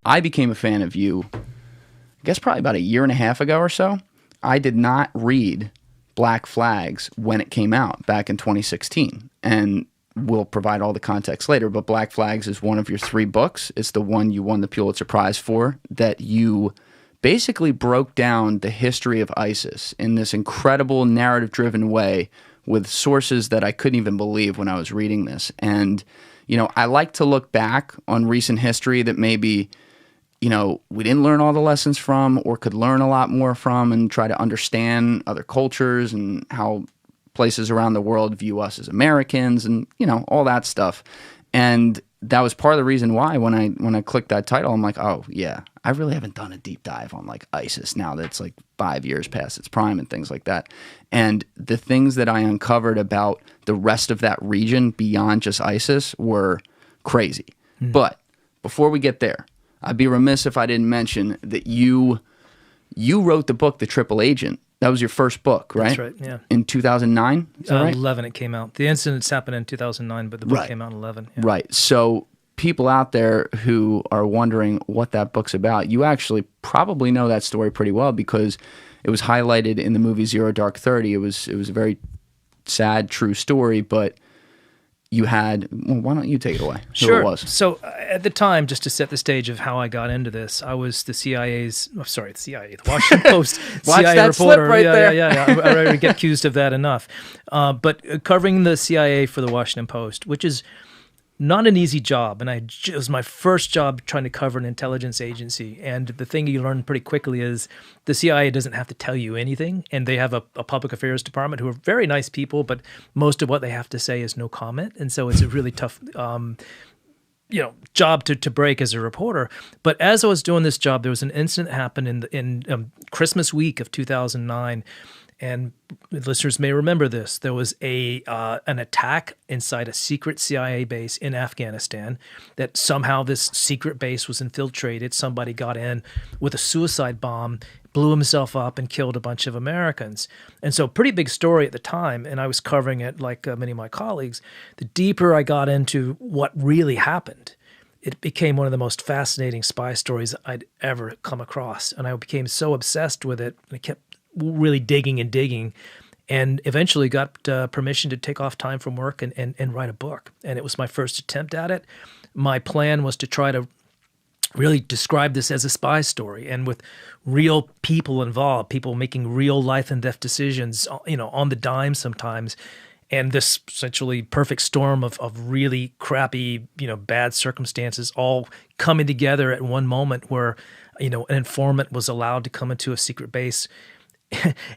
I became a fan of you, I guess probably about a year and a half ago or so. I did not read Black Flags when it came out back in 2016. And we'll provide all the context later, but Black Flags is one of your 3 books. It's the one you won the Pulitzer Prize for, that you basically broke down the history of ISIS in this incredible narrative-driven way with sources that I couldn't even believe when I was reading this. And, you know, I like to look back on recent history that maybe, you know, we didn't learn all the lessons from or could learn a lot more from, and try to understand other cultures and how places around the world view us as Americans, and, you know, all that stuff. And that was part of the reason why when I clicked that title, I'm like, oh yeah, I really haven't done a deep dive on like ISIS now that's like 5 years past its prime and things like that. And the things that I uncovered about the rest of that region beyond just ISIS were crazy. But before we get there, I'd be remiss if I didn't mention that you wrote the book, The Triple Agent. That was your first book, right? That's right, yeah. In 2009? Is that right? 11 it came out. The incidents happened in 2009, but the book came out in 11. Yeah. Right. So people out there who are wondering what that book's about, you actually probably know that story pretty well because it was highlighted in the movie Zero Dark 30. It was a very sad, true story, but you had, well, why don't you take it away? Sure. Who it was. So at the time, just to set the stage of how I got into this, I was the CIA's, oh, sorry, the CIA, the Washington Post Watch CIA that reporter. slip right there. Yeah. I already get accused of that enough. But covering the CIA for the Washington Post, which is not an easy job, and it was my first job trying to cover an intelligence agency. And the thing you learn pretty quickly is the CIA doesn't have to tell you anything, and they have a public affairs department who are very nice people, but most of what they have to say is no comment. And so it's a really tough job to break as a reporter. But as I was doing this job, there was an incident that happened in Christmas week of 2009. And listeners may remember this. There was an attack inside a secret CIA base in Afghanistan that somehow this secret base was infiltrated. Somebody got in with a suicide bomb, blew himself up, and killed a bunch of Americans. And so pretty big story at the time, and I was covering it like many of my colleagues. The deeper I got into what really happened, it became one of the most fascinating spy stories I'd ever come across. And I became so obsessed with it, and I kept really digging, and eventually got permission to take off time from work and write a book. And it was my first attempt at it. My plan was to try to really describe this as a spy story, and with real people involved, people making real life and death decisions, on the dime sometimes. And this essentially perfect storm of really crappy, bad circumstances all coming together at one moment where, an informant was allowed to come into a secret base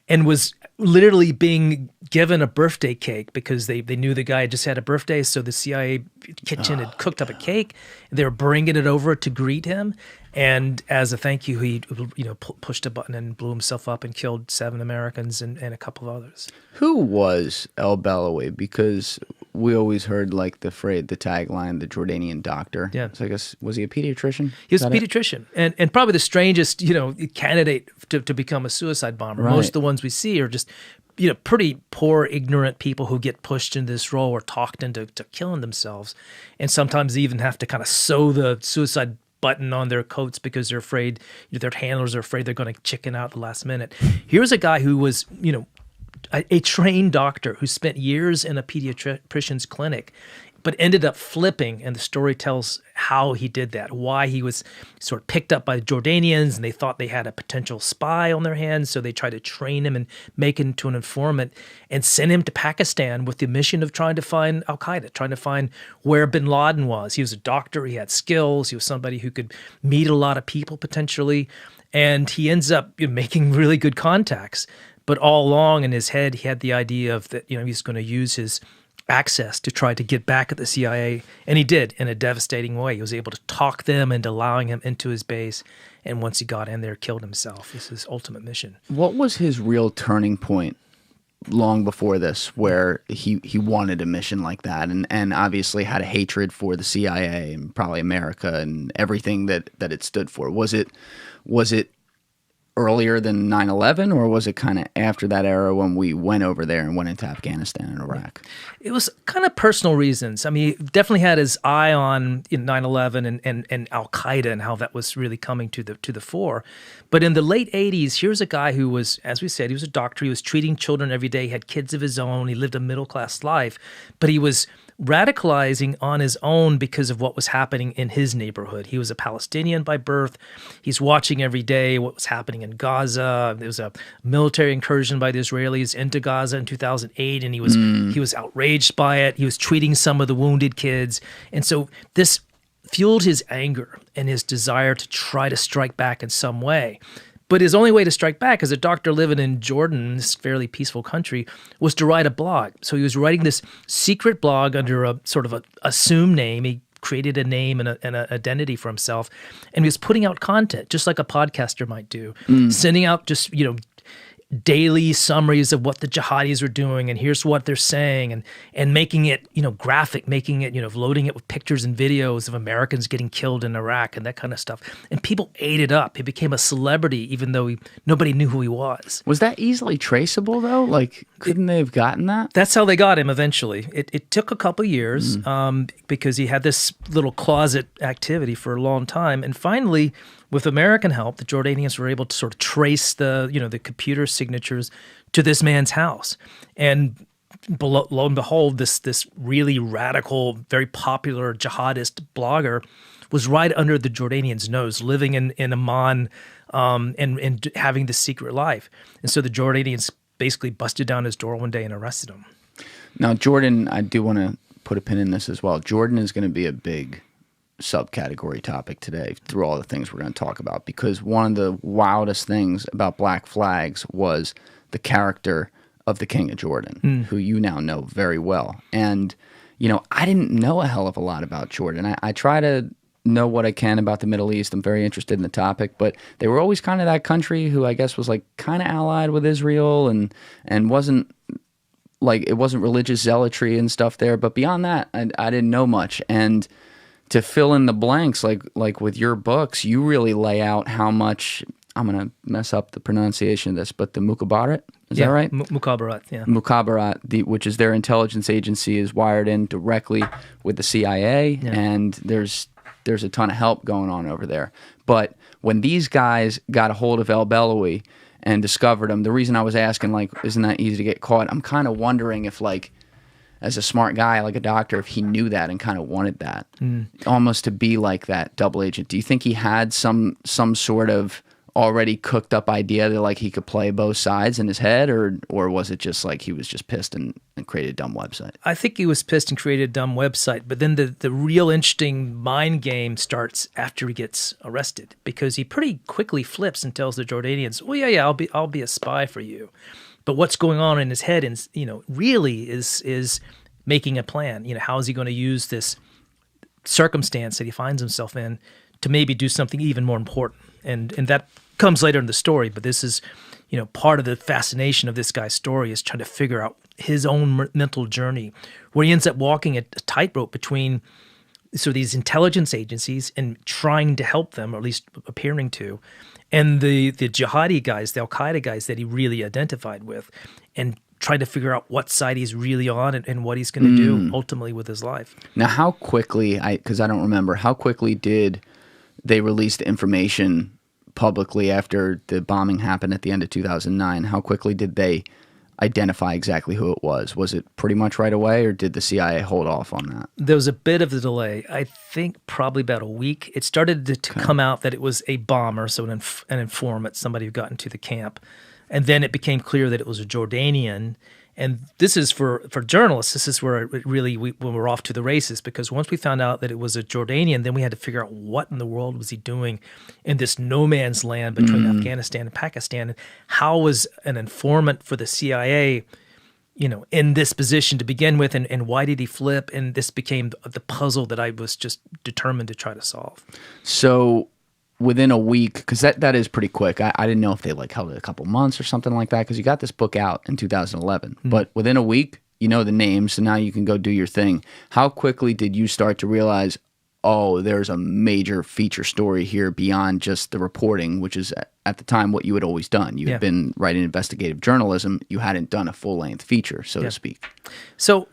and was literally being given a birthday cake because they knew the guy had just had a birthday. So the CIA kitchen had cooked up a cake. They were bringing it over to greet him. And as a thank you, he pushed a button and blew himself up and killed 7 Americans and a couple of others. Who was El Bellawi? Because we always heard like the tagline, the Jordanian doctor. Yeah. So I guess, was he a pediatrician? He was a pediatrician, and probably the strangest, candidate to become a suicide bomber. Right. Most of the ones we see are just, pretty poor, ignorant people who get pushed into this role or talked into killing themselves, and sometimes even have to kind of sew the suicide button on their coats because they're afraid, their handlers are afraid they're going to chicken out at the last minute. Here's a guy who was, a trained doctor who spent years in a pediatrician's clinic, but ended up flipping, and the story tells how he did that, why he was sort of picked up by the Jordanians, and they thought they had a potential spy on their hands, so they tried to train him and make him into an informant and send him to Pakistan with the mission of trying to find al-Qaeda, trying to find where bin Laden was. He was a doctor, he had skills, he was somebody who could meet a lot of people potentially, and he ends up making really good contacts. But all along in his head, he had the idea of that, he's going to use his access to try to get back at the CIA, and he did in a devastating way. He was able to talk them into allowing him into his base, and once he got in there, killed himself. This is his ultimate mission. What was his real turning point long before this, where he wanted a mission like that, and obviously had a hatred for the CIA and probably America and everything that it stood for? Was it earlier than 9/11, or was it kind of after that era when we went over there and went into Afghanistan and Iraq? It was kind of personal reasons. I mean, he definitely had his eye on 9/11 and Al-Qaeda and how that was really coming to the fore. But in the late 80s, here's a guy who was, as we said, he was a doctor. He was treating children every day, he had kids of his own. He lived a middle-class life. But he was radicalizing on his own because of what was happening in his neighborhood. He was a Palestinian by birth. He's watching every day what was happening in Gaza. There was a military incursion by the Israelis into Gaza in 2008, and he was outraged by it. He was treating some of the wounded kids. And so this fueled his anger and his desire to try to strike back in some way. But his only way to strike back as a doctor living in Jordan, this fairly peaceful country, was to write a blog. So he was writing this secret blog under a sort of a assumed name. He created a name and an identity for himself, and he was putting out content just like a podcaster might do, sending out just, daily summaries of what the jihadis are doing, and here's what they're saying, and making it, graphic, making it, loading it with pictures and videos of Americans getting killed in Iraq and that kind of stuff. And people ate it up. He became a celebrity, even though nobody knew who he was. Was that easily traceable, though? Like, couldn't they have gotten that? That's how they got him eventually. It took a couple years because he had this little closet activity for a long time. And finally, with American help, the Jordanians were able to sort of trace the computer signatures to this man's house. And lo and behold, this really radical, very popular jihadist blogger was right under the Jordanians' nose, living in Amman and having this secret life. And so the Jordanians basically busted down his door one day and arrested him. Now, Jordan, I do want to put a pin in this as well. Jordan is going to be a big subcategory topic today through all the things we're going to talk about, because one of the wildest things about Black Flags was the character of the King of Jordan, who you now know very well. And, I didn't know a hell of a lot about Jordan. I try to know what I can about the Middle East. I'm very interested in the topic, but they were always kind of that country who I guess was like kind of allied with Israel and wasn't like, it wasn't religious zealotry and stuff there. But beyond that, I didn't know much. And to fill in the blanks, like with your books, you really lay out how much, I'm going to mess up the pronunciation of this, but the Mukhabarat, is that right? Mukhabarat, yeah. Mukhabarat, which is their intelligence agency, is wired in directly with the CIA, and there's a ton of help going on over there. But when these guys got a hold of El-Beloui and discovered him, the reason I was asking, like, isn't that easy to get caught? I'm kind of wondering if, like, as a smart guy, like a doctor, if he knew that and kind of wanted that, almost to be like that double agent. Do you think he had some sort of already cooked up idea that like he could play both sides in his head, or was it just like he was just pissed and created a dumb website? I think he was pissed and created a dumb website, but then the real interesting mind game starts after he gets arrested, because he pretty quickly flips and tells the Jordanians, "Oh yeah, I'll be a spy for you." But what's going on in his head, and really is making a plan. How is he going to use this circumstance that he finds himself in to maybe do something even more important? And that comes later in the story. But this is, part of the fascination of this guy's story is trying to figure out his own mental journey, where he ends up walking a tightrope between sort of these intelligence agencies and trying to help them, or at least appearing to, and the jihadi guys, the Al-Qaeda guys that he really identified with, and trying to figure out what side he's really on and what he's going to do ultimately with his life. Now, how quickly, because I don't remember, how quickly did they release the information publicly after the bombing happened at the end of 2009? How quickly did they identify exactly who it was? Was it pretty much right away, or did the CIA hold off on that? There was a bit of a delay. I think probably about a week. It started to come out that it was a bomber, so an informant, somebody who got into the camp. And then it became clear that it was a Jordanian. And this is for journalists, this is where it really when we're off to the races, because once we found out that it was a Jordanian, then we had to figure out what in the world was he doing in this no man's land between Afghanistan and Pakistan, and how was an informant for the CIA, in this position to begin with, and why did he flip? And this became the puzzle that I was just determined to try to solve. So within a week, because that is pretty quick. I didn't know if they held it a couple months or something like that, because you got this book out in 2011. But within a week, the names, so now you can go do your thing. How quickly did you start to realize, oh, there's a major feature story here beyond just the reporting, which is at the time what you had always done. You had been writing investigative journalism. You hadn't done a full-length feature, so to speak. So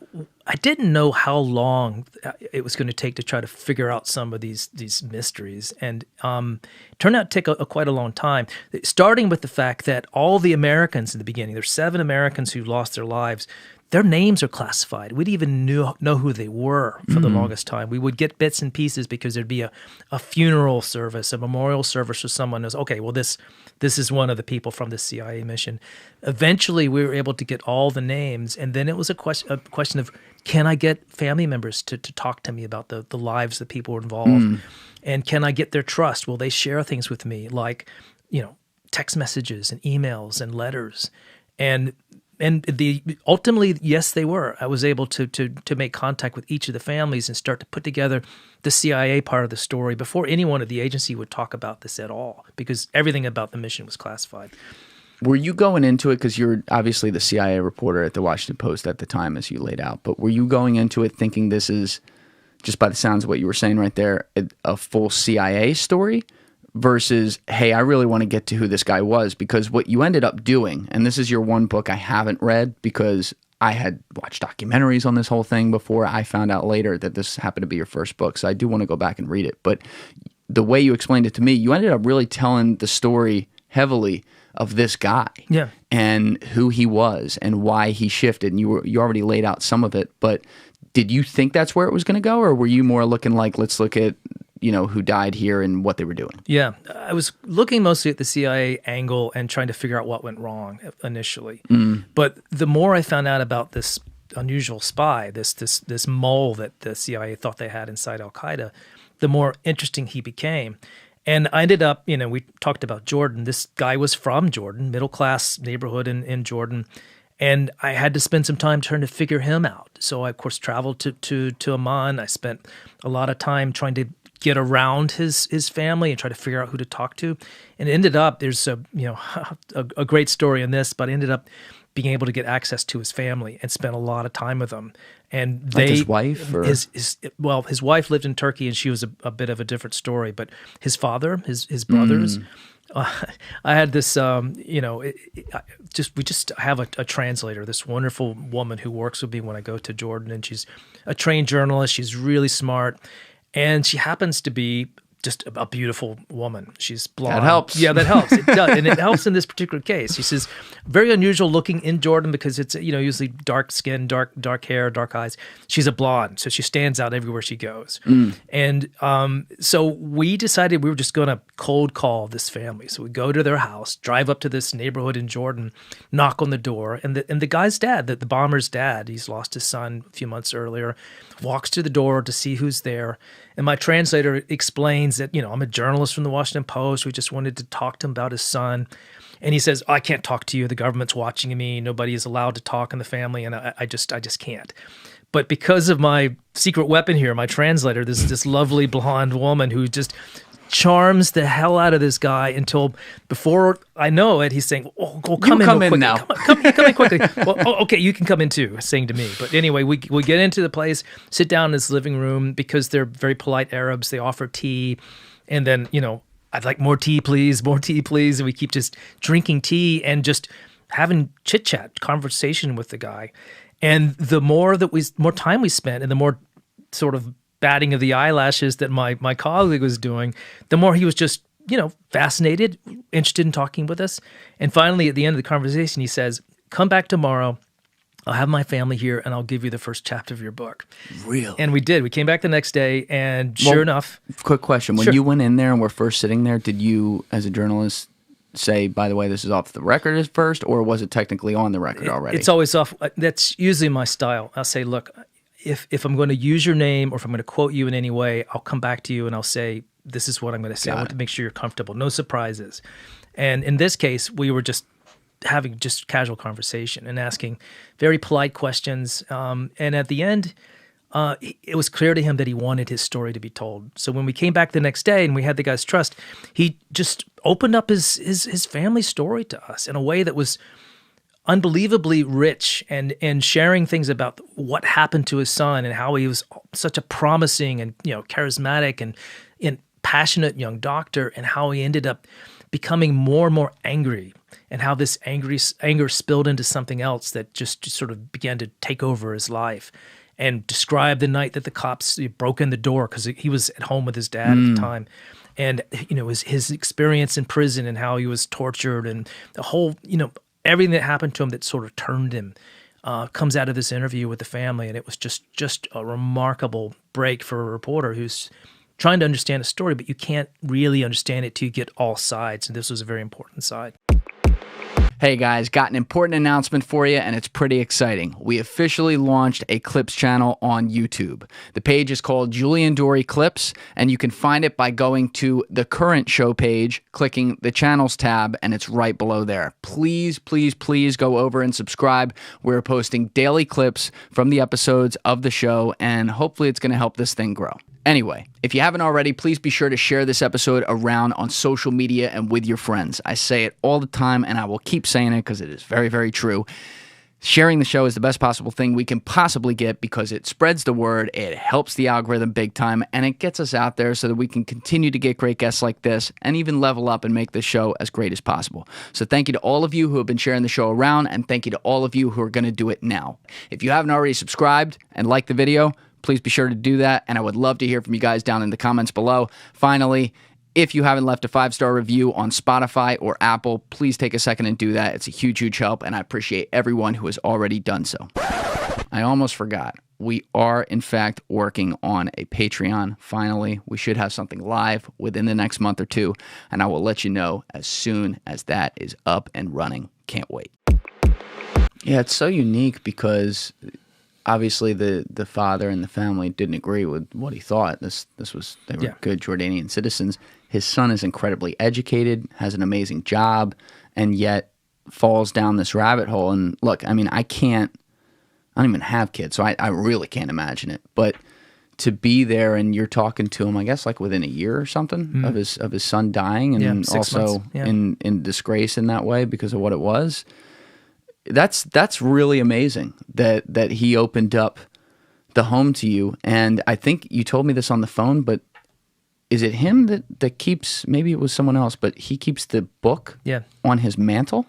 I didn't know how long it was going to take to try to figure out some of these mysteries, and it turned out to take quite a long time, starting with the fact that all the Americans in the beginning, there's 7 Americans who lost their lives, their names are classified. We didn't even know who they were for the longest time. We would get bits and pieces because there'd be a funeral service, a memorial service for someone who's, okay, well, this is one of the people from the CIA mission. Eventually, we were able to get all the names, and then it was a question of, can I get family members to talk to me about the lives that people were involved? And can I get their trust? Will they share things with me, like, text messages and emails and letters? And ultimately, yes, they were. I was able to make contact with each of the families and start to put together the CIA part of the story before anyone at the agency would talk about this at all, because everything about the mission was classified. Were you going into it, because you're obviously the CIA reporter at the Washington Post at the time, as you laid out, but were you going into it thinking this is, just by the sounds of what you were saying right there, a full CIA story? Versus, hey, I really want to get to who this guy was, because what you ended up doing, and this is your one book I haven't read because I had watched documentaries on this whole thing before. I found out later that this happened to be your first book, so I do want to go back and read it. But the way you explained it to me, you ended up really telling the story heavily of this guy and who he was and why he shifted. And you already laid out some of it, but did you think that's where it was going to go, or were you more looking like, let's look at who died here and what they were doing? Yeah, I was looking mostly at the CIA angle and trying to figure out what went wrong initially. But the more I found out about this unusual spy, this mole that the CIA thought they had inside Al-Qaeda, the more interesting he became. And I ended up, we talked about Jordan. This guy was from Jordan, middle-class neighborhood in Jordan. And I had to spend some time trying to figure him out. So I, of course, traveled to Amman. I spent a lot of time trying to get around his family and try to figure out who to talk to. And it ended up, there's a great story in this, but I ended up being able to get access to his family and spent a lot of time with them. And like his wife? Or? His wife lived in Turkey, and she was a bit of a different story. But his father, his brothers, I had this, we just have a translator, this wonderful woman who works with me when I go to Jordan, and she's a trained journalist. She's really smart, and she happens to be just a beautiful woman. She's blonde. That helps. Yeah, that helps. It does, and it helps in this particular case. She says, very unusual looking in Jordan because it's usually dark skin, dark hair, dark eyes. She's a blonde, so she stands out everywhere she goes. And so we decided we were just going to cold call this family. So we go to their house, drive up to this neighborhood in Jordan, knock on the door, and the guy's dad, the bomber's dad, he's lost his son a few months earlier, walks to the door to see who's there. And my translator explains that, I'm a journalist from the Washington Post. We just wanted to talk to him about his son. And he says, I can't talk to you. The government's watching me. Nobody is allowed to talk in the family. And I just can't. But because of my secret weapon here, my translator, this lovely blonde woman who just charms the hell out of this guy until before I know it, he's saying, "Oh, come in now. Come in quickly." Well, okay, you can come in too," saying to me. But anyway, we get into the place, sit down in his living room because they're very polite Arabs. They offer tea, and then I'd like more tea, please, and we keep just drinking tea and just having chit chat, conversation with the guy. And the more time we spent, and the more sort of batting of the eyelashes that my colleague was doing, the more he was just, fascinated, interested in talking with us. And finally, at the end of the conversation, he says, "Come back tomorrow. I'll have my family here, and I'll give you the first chapter of your book." Really? And we did. We came back the next day, and sure enough. Quick question. When Sure. you went in there and were first sitting there, did you, as a journalist, say, by the way, this is off the record at first, or was it technically on the record already? It's always off. That's usually my style. I'll say, look, if I'm going to use your name or if I'm going to quote you in any way, I'll come back to you and I'll say, this is what I'm going to say. I want to make sure you're comfortable. No surprises. And in this case, we were just having just casual conversation and asking very polite questions. And at the end, it was clear to him that he wanted his story to be told. So when we came back the next day and we had the guy's trust, he just opened up his family story to us in a way that was unbelievably rich and sharing things about what happened to his son and how he was such a promising and charismatic and passionate young doctor, and how he ended up becoming more and more angry, and how this anger spilled into something else that just sort of began to take over his life. And described the night that the cops broke in the door because he was at home with his dad at the time. And, his experience in prison and how he was tortured and the whole, everything that happened to him that sort of turned him comes out of this interview with the family. And it was just a remarkable break for a reporter who's trying to understand a story, but you can't really understand it till you get all sides. And this was a very important side. Hey guys, got an important announcement for you, and it's pretty exciting. We officially launched a Clips channel on YouTube. The page is called Julian Dorey Clips, and you can find it by going to the current show page, clicking the channels tab, and it's right below there. Please, please, please go over and subscribe. We're posting daily clips from the episodes of the show, and hopefully it's going to help this thing grow. Anyway, if you haven't already, please be sure to share this episode around on social media and with your friends. I say it all the time, and I will keep saying it because it is very, very true. Sharing the show is the best possible thing we can possibly get because it spreads the word, it helps the algorithm big time, and it gets us out there so that we can continue to get great guests like this and even level up and make this show as great as possible. So thank you to all of you who have been sharing the show around, and thank you to all of you who are going to do it now. If you haven't already subscribed and liked the video, please be sure to do that, and I would love to hear from you guys down in the comments below. Finally, if you haven't left a 5-star review on Spotify or Apple, please take a second and do that. It's a huge, huge help, and I appreciate everyone who has already done so. I almost forgot. We are, in fact, working on a Patreon. Finally, we should have something live within the next month or two, and I will let you know as soon as that is up and running. Can't wait. Yeah, it's so unique because obviously the father and the family didn't agree with what he thought. They were good Jordanian citizens. His son is incredibly educated, has an amazing job, and yet falls down this rabbit hole. And look, I mean, I don't even have kids, so I really can't imagine it. But to be there and you're talking to him, I guess like within a year or something of his son dying, and also in disgrace in that way because of what it was. That's really amazing that he opened up the home to you. And I think you told me this on the phone, but is it him that keeps, maybe it was someone else, but he keeps the book on his mantle?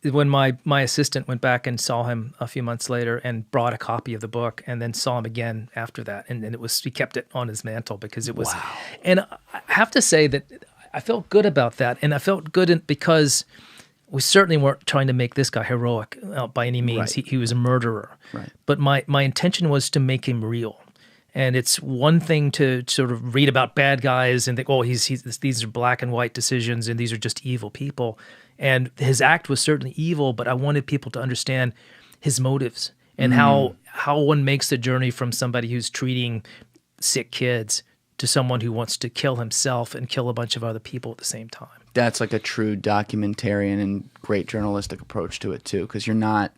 When my assistant went back and saw him a few months later and brought a copy of the book and then saw him again after that, and he kept it on his mantle because it was, and I have to say that I felt good about that, and I felt good because we certainly weren't trying to make this guy heroic by any means. Right. He was a murderer. Right. But my intention was to make him real. And it's one thing to sort of read about bad guys and think, oh, these are black and white decisions and these are just evil people. And his act was certainly evil, but I wanted people to understand his motives and how one makes the journey from somebody who's treating sick kids to someone who wants to kill himself and kill a bunch of other people at the same time. That's like a true documentarian and great journalistic approach to it too, because you're not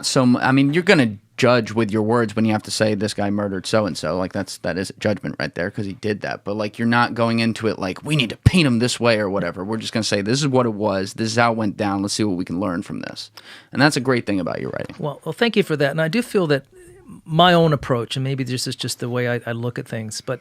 so. I mean, you're gonna judge with your words when you have to say this guy murdered so and so. Like that is a judgment right there because he did that. But like you're not going into it like we need to paint him this way or whatever. We're just gonna say this is what it was. This is how it went down. Let's see what we can learn from this. And that's a great thing about your writing. Well, thank you for that. And I do feel that my own approach, and maybe this is just the way I look at things, but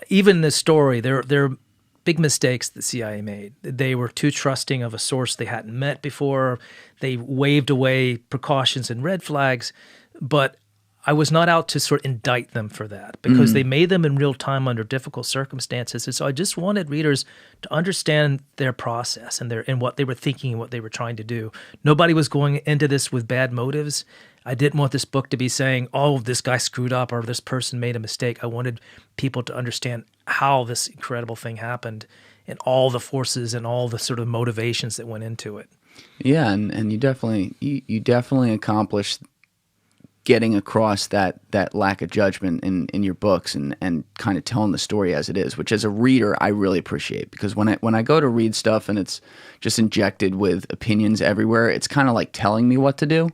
even in this story, there are big mistakes the CIA made. They were too trusting of a source they hadn't met before. They waved away precautions and red flags, but I was not out to sort of indict them for that because they made them in real time under difficult circumstances. And so I just wanted readers to understand their process and what they were thinking and what they were trying to do. Nobody was going into this with bad motives. I didn't want this book to be saying, oh, this guy screwed up or this person made a mistake. I wanted people to understand how this incredible thing happened and all the forces and all the sort of motivations that went into it. Yeah, and you definitely accomplished getting across that lack of judgment in your books and kind of telling the story as it is, which as a reader I really appreciate, because when I go to read stuff and it's just injected with opinions everywhere, it's kind of like telling me what to do.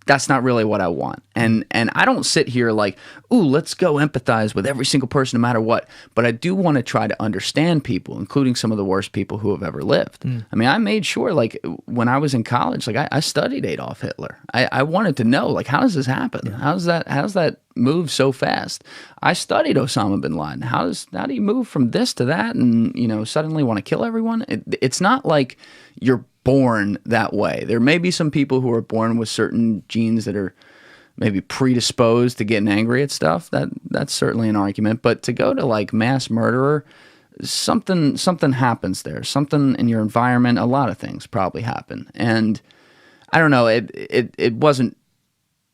that's not really what I want. And I don't sit here like, ooh, let's go empathize with every single person no matter what. But I do want to try to understand people, including some of the worst people who have ever lived. I mean, I made sure, like, when I was in college, like, I studied Adolf Hitler. I wanted to know, like, how does this happen? How does that move so fast? I studied Osama bin Laden. How do you move from this to that and, you know, suddenly want to kill everyone? It's not like you're born that way. There may be some people who are born with certain genes that are maybe predisposed to getting angry at stuff. That's certainly an argument. But to go to like mass murderer, something happens there. Something in your environment. A lot of things probably happen. And I don't know. It wasn't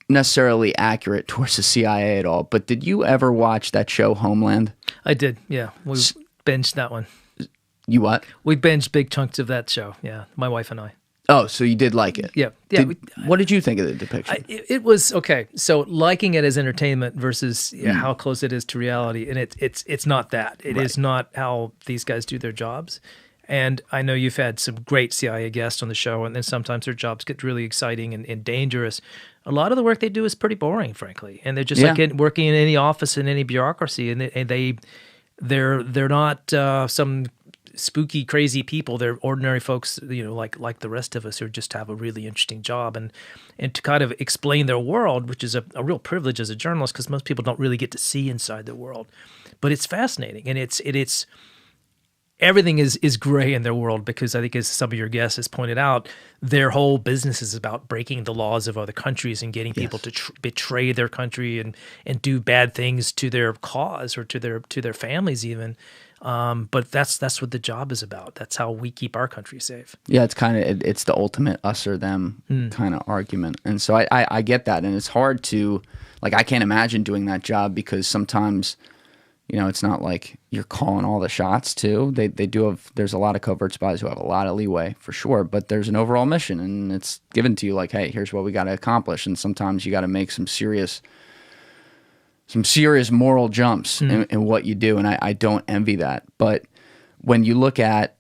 necessarily accurate towards the CIA at all. But did you ever watch that show Homeland? I did. Yeah, we binged that one. You what? We binged big chunks of that show. Yeah, my wife and I. Oh, so you did like it? Yeah. What did you think of the depiction? It was okay. So liking it as entertainment versus how close it is to reality, and it's not that. It is not how these guys do their jobs. And I know you've had some great CIA guests on the show, and then like their jobs get really exciting and dangerous. A lot of the work they do is pretty boring, frankly, and they're just working in any office in any bureaucracy, and they're not some spooky, crazy people. They're ordinary folks, you know, like the rest of us, who just have a really interesting job, and to kind of explain their world, which is a real privilege as a journalist, because most people don't really get to see inside their world. But it's fascinating, and it's everything is gray in their world, because I think, as some of your guests has pointed out, their whole business is about breaking the laws of other countries and getting people to betray their country and do bad things to their cause or to their families even. But that's what the job is about. That's how we keep our country safe. Yeah, it's the ultimate us or them kind of argument. And so I get that. And it's hard to, like, I can't imagine doing that job, because sometimes, you know, it's not like you're calling all the shots too. They do have, there's a lot of covert spies who have a lot of leeway for sure, but there's an overall mission, and it's given to you like, hey, here's what we got to accomplish. And sometimes you got to make some serious moral jumps in what you do, and I don't envy that. But when you look at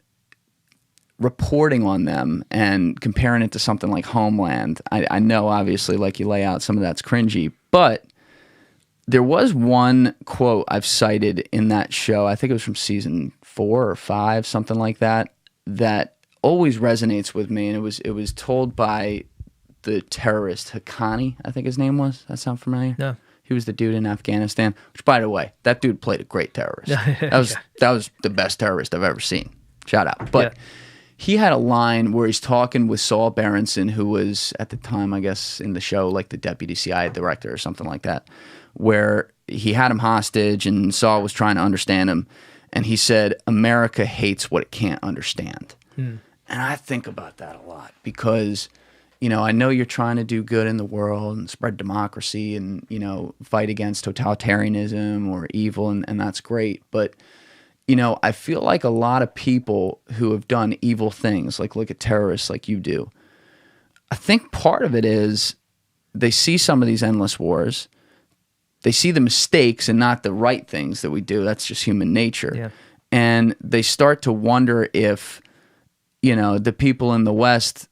reporting on them and comparing it to something like Homeland, I know obviously, like you lay out, some of that's cringy, but there was one quote I've cited in that show, I think it was from season 4 or 5, something like that, that always resonates with me, and it was told by the terrorist Haqqani, I think his name was. That sound familiar? Yeah. He was the dude in Afghanistan, which, by the way, that dude played a great terrorist. That was the best terrorist I've ever seen. Shout out. But he had a line where he's talking with Saul Berenson, who was at the time, I guess, in the show, like the deputy CIA director or something like that, where he had him hostage and Saul was trying to understand him. And he said, America hates what it can't understand. And I think about that a lot, because, you know, I know you're trying to do good in the world and spread democracy and, you know, fight against totalitarianism or evil, and that's great. But, you know, I feel like a lot of people who have done evil things, like look at terrorists like you do, I think part of it is they see some of these endless wars. They see the mistakes and not the right things that we do. That's just human nature. Yeah. And they start to wonder if, you know, the people in the West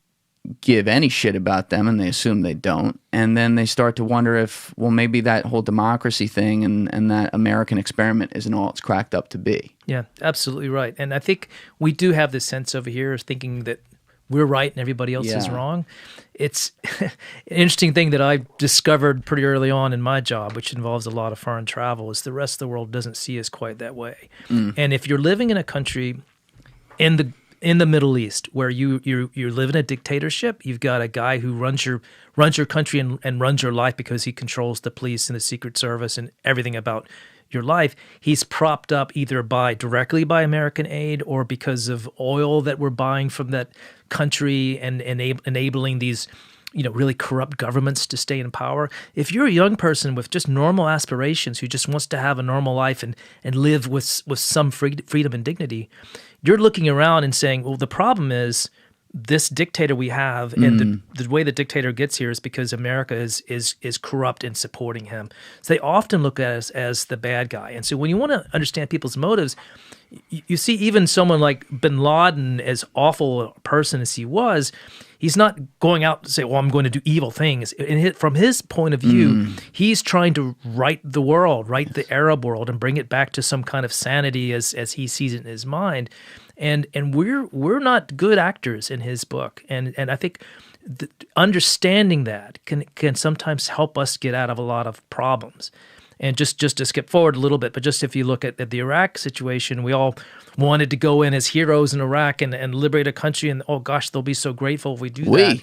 give any shit about them, and they assume they don't. And then they start to wonder if, well, maybe that whole democracy thing and that American experiment isn't all it's cracked up to be. Yeah, absolutely right. And I think we do have this sense over here of thinking that we're right and everybody else is wrong. It's an interesting thing that I discovered pretty early on in my job, which involves a lot of foreign travel, is the rest of the world doesn't see us quite that way. And if you're living in a country in the Middle East where you live in a dictatorship, you've got a guy who runs your country and runs your life because he controls the police and the Secret Service and everything about your life. He's propped up either directly by American aid or because of oil that we're buying from that country and enabling these, you know, really corrupt governments to stay in power. If you're a young person with just normal aspirations who just wants to have a normal life and live with some freedom and dignity, you're looking around and saying, well, the problem is this dictator we have, and the way the dictator gets here is because America is corrupt in supporting him. So they often look at us as the bad guy. And so when you want to understand people's motives, you see even someone like bin Laden, as awful a person as he was, He's not going out to say, well, I'm going to do evil things. From his point of view, he's trying to right the world, right the Arab world, and bring it back to some kind of sanity as he sees it in his mind. And we're not good actors in his book. And I think understanding that can sometimes help us get out of a lot of problems. And just to skip forward a little bit, but just if you look at the Iraq situation, we all wanted to go in as heroes in Iraq and liberate a country, and oh gosh, they'll be so grateful if we do that.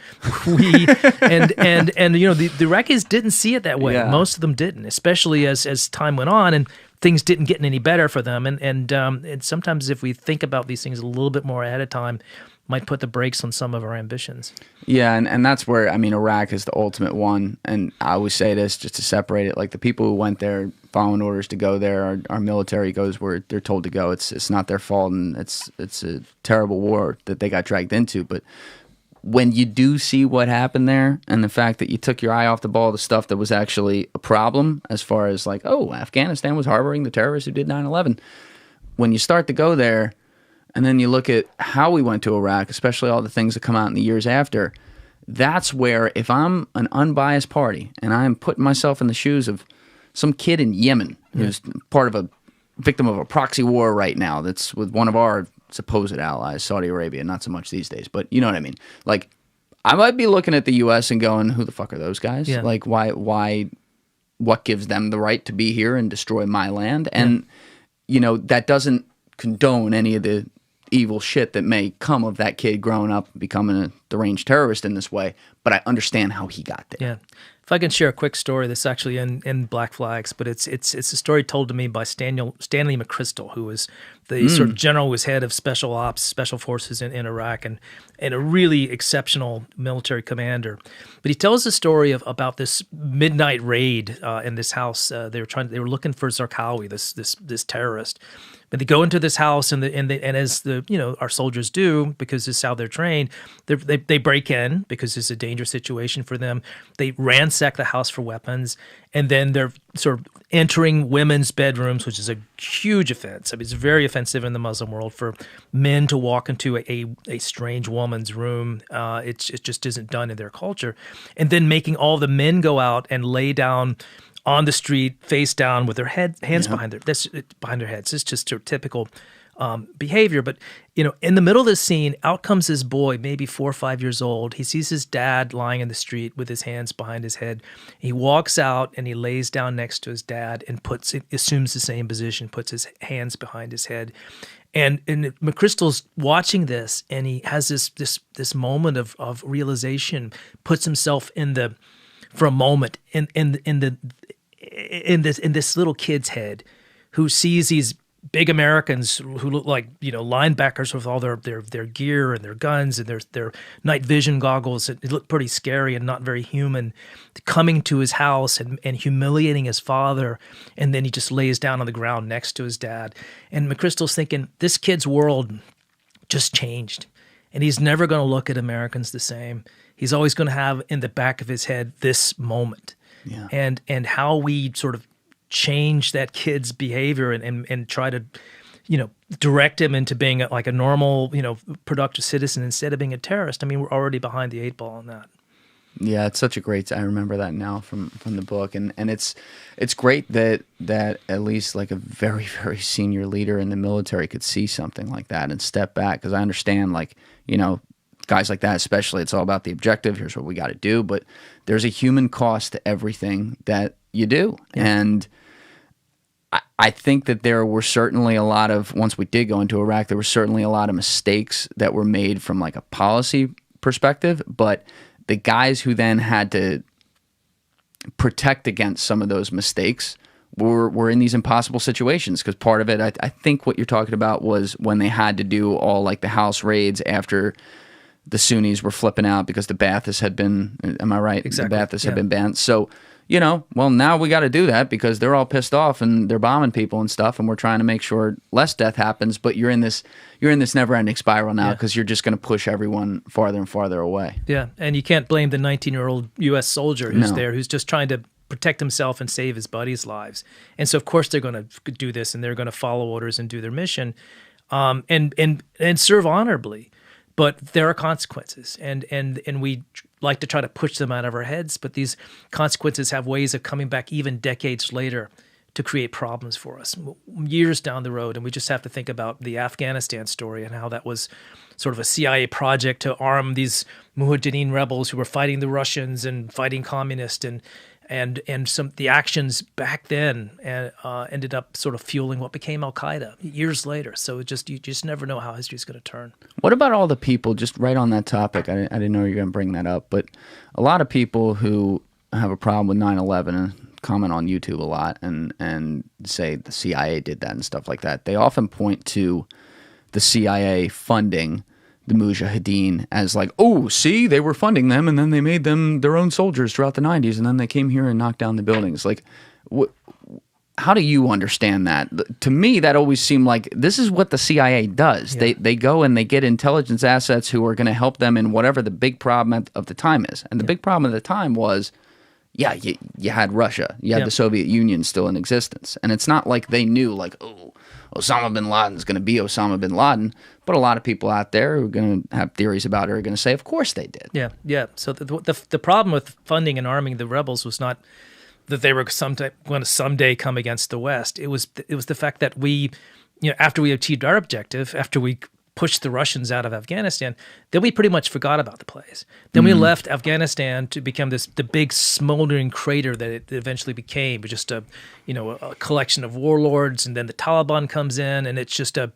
And you know, the Iraqis didn't see it that way. Yeah. Most of them didn't, especially as time went on and things didn't get any better for them. And sometimes if we think about these things a little bit more ahead of time, might put the brakes on some of our ambitions. Yeah, and that's where, I mean, Iraq is the ultimate one. And I always say this just to separate it. Like, the people who went there following orders to go there, our military goes where they're told to go. It's not their fault, and it's a terrible war that they got dragged into. But when you do see what happened there, and the fact that you took your eye off the ball, the stuff that was actually a problem, as far as like, oh, Afghanistan was harboring the terrorists who did 9/11. When you start to go there, and then you look at how we went to Iraq, especially all the things that come out in the years after, that's where, if I'm an unbiased party and I'm putting myself in the shoes of some kid in Yemen who's part of a victim of a proxy war right now that's with one of our supposed allies, Saudi Arabia, not so much these days, but you know what I mean? Like, I might be looking at the U.S. and going, who the fuck are those guys? Yeah. Like, why, what gives them the right to be here and destroy my land? And, you know, that doesn't condone any of the evil shit that may come of that kid growing up becoming a deranged terrorist in this way, but I understand how he got there. Yeah. If I can share a quick story that's actually in Black Flags, but it's a story told to me by Stanley McChrystal, who was the sort of general who was head of special ops, special forces in Iraq, and a really exceptional military commander. But he tells the story about this midnight raid in this house. They were looking for Zarqawi, this terrorist. But they go into this house, and as our soldiers do, because this is how they're trained, they break in because it's a dangerous situation for them. They ransack the house for weapons, and then they're sort of entering women's bedrooms, which is a huge offense. I mean, it's very offensive in the Muslim world for men to walk into a strange woman's room. It just isn't done in their culture. And then making all the men go out and lay down on the street, face down, with their hands behind their heads. It's just typical behavior. But in the middle of this scene, out comes this boy, maybe 4 or 5 years old. He sees his dad lying in the street with his hands behind his head. He walks out and he lays down next to his dad and assumes the same position, puts his hands behind his head. And McChrystal's watching this, and he has this moment of realization, puts himself for a moment in this little kid's head, who sees these big Americans who look like linebackers with all their gear and their guns and their night vision goggles. It looked pretty scary and not very human, coming to his house and humiliating his father, and then he just lays down on the ground next to his dad. And McChrystal's thinking, this kid's world just changed, and he's never going to look at Americans the same. He's always going to have in the back of his head this moment. Yeah. And how we sort of change that kid's behavior and try to, direct him into being like a normal, productive citizen instead of being a terrorist. I mean, we're already behind the 8 ball on that. Yeah, it's such a great. I remember that now from the book, and it's great that at least like a very, very senior leader in the military could see something like that and step back, because I understand, like, guys like that especially, it's all about the objective. Here's what we got to do, but there's a human cost to everything that you do. Yeah. And I think that there were certainly a lot of, once we did go into Iraq, there were certainly a lot of mistakes that were made from like a policy perspective, but the guys who then had to protect against some of those mistakes were in these impossible situations, because part of it, I think what you're talking about was when they had to do all like the house raids after the Sunnis were flipping out because the Baathists had been, am I right? Exactly. The Baathists had been banned. So, well, now we got to do that because they're all pissed off and they're bombing people and stuff, and we're trying to make sure less death happens, but you're in this never-ending spiral now because you're just going to push everyone farther and farther away. Yeah, and you can't blame the 19-year-old U.S. soldier who's there, who's just trying to protect himself and save his buddies' lives. And so, of course, they're going to do this, and they're going to follow orders and do their mission, and serve honorably. But there are consequences, and we like to try to push them out of our heads, but these consequences have ways of coming back even decades later to create problems for us years down the road. And we just have to think about the Afghanistan story and how that was sort of a CIA project to arm these Mujahideen rebels who were fighting the Russians and fighting communists, and some the actions back then ended up sort of fueling what became Al Qaeda years later. So you just never know how history is going to turn. What about all the people, just right on that topic, I didn't know you were going to bring that up, but a lot of people who have a problem with 9/11 and comment on YouTube a lot and say the CIA did that and stuff like that, they often point to the CIA funding the Mujahideen as like, oh, see, they were funding them, and then they made them their own soldiers throughout the 90s, and then they came here and knocked down the buildings. Like, how do you understand that? To me, that always seemed like this is what the CIA does. Yeah. They go and they get intelligence assets who are going to help them in whatever the big problem of the time is. And the big problem at the time was, yeah, you had Russia. You had the Soviet Union still in existence. And it's not like they knew, like, oh, Osama bin Laden is going to be Osama bin Laden. But a lot of people out there who are going to have theories about it are going to say, of course they did. Yeah. So the problem with funding and arming the rebels was not that they were going to someday come against the West. It was the fact that we, after we achieved our objective, after we pushed the Russians out of Afghanistan, then we pretty much forgot about the place. Then we left Afghanistan to become the big smoldering crater that it eventually became, just a collection of warlords, and then the Taliban comes in, and it's just a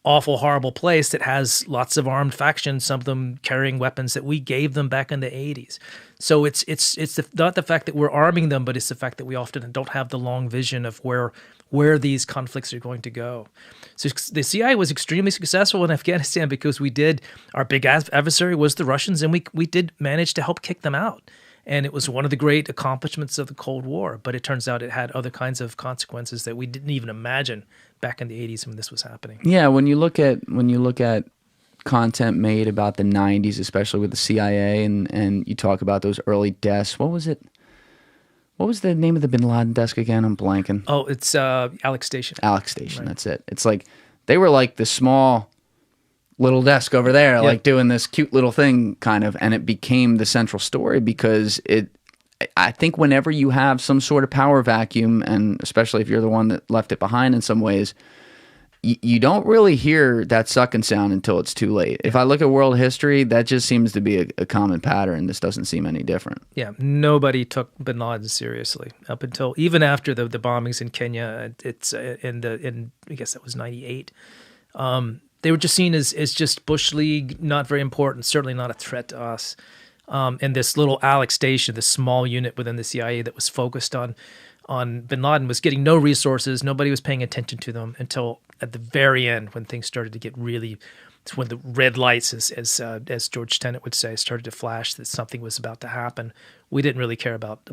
awful, horrible place that has lots of armed factions, some of them carrying weapons that we gave them back in the 80s. So it's not the fact that we're arming them, but it's the fact that we often don't have the long vision of where these conflicts are going to go. So the CIA was extremely successful in Afghanistan because our big adversary was the Russians, and we did manage to help kick them out. And it was one of the great accomplishments of the Cold War, but it turns out it had other kinds of consequences that we didn't even imagine back in the 80s when this was happening. Yeah, when you look at content made about the 90s, especially with the CIA, and you talk about those early deaths, what was it? What was the name of the bin Laden desk again? I'm blanking. Oh, it's Alex Station. Alex Station, right. That's it. It's like they were like the small little desk over there, like doing this cute little thing kind of, and it became the central story because I think whenever you have some sort of power vacuum, and especially if you're the one that left it behind in some ways, you don't really hear that sucking sound until it's too late. If I look at world history, that just seems to be a common pattern. This doesn't seem any different. Yeah, nobody took bin Laden seriously up until even after the bombings in Kenya. It's in I guess that was 98. They were just seen as just Bush League, not very important, certainly not a threat to us. And this little Alex Station, this small unit within the CIA that was focused on bin Laden, was getting no resources. Nobody was paying attention to them until at the very end, when things started to get really, when the red lights, as George Tenet would say, started to flash that something was about to happen. We didn't really care about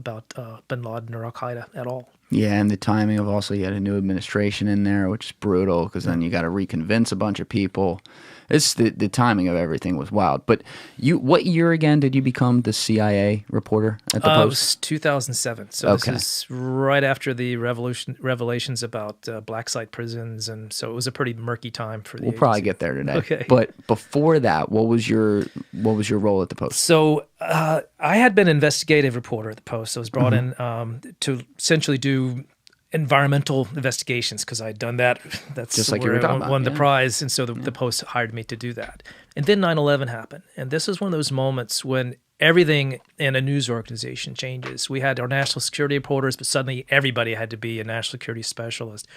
bin Laden or Al Qaeda at all. Yeah, and the timing of also you had a new administration in there, which is brutal because then you got to reconvince a bunch of people. It's the timing of everything was wild. But what year again did you become the CIA reporter at the Post? It was 2007. So okay. This is right after the revelations about black site prisons, and so it was a pretty murky time for the agency. Probably get there today. Okay. But before that, what was your role at the Post? So I had been an investigative reporter at the Post. I was brought in to essentially do environmental investigations because I'd done that. That's just like you were talking about. Won the prize, and so the Post hired me to do that. And then 9/11 happened, and this is one of those moments when everything in a news organization changes. We had our national security reporters, but suddenly everybody had to be a national security specialist.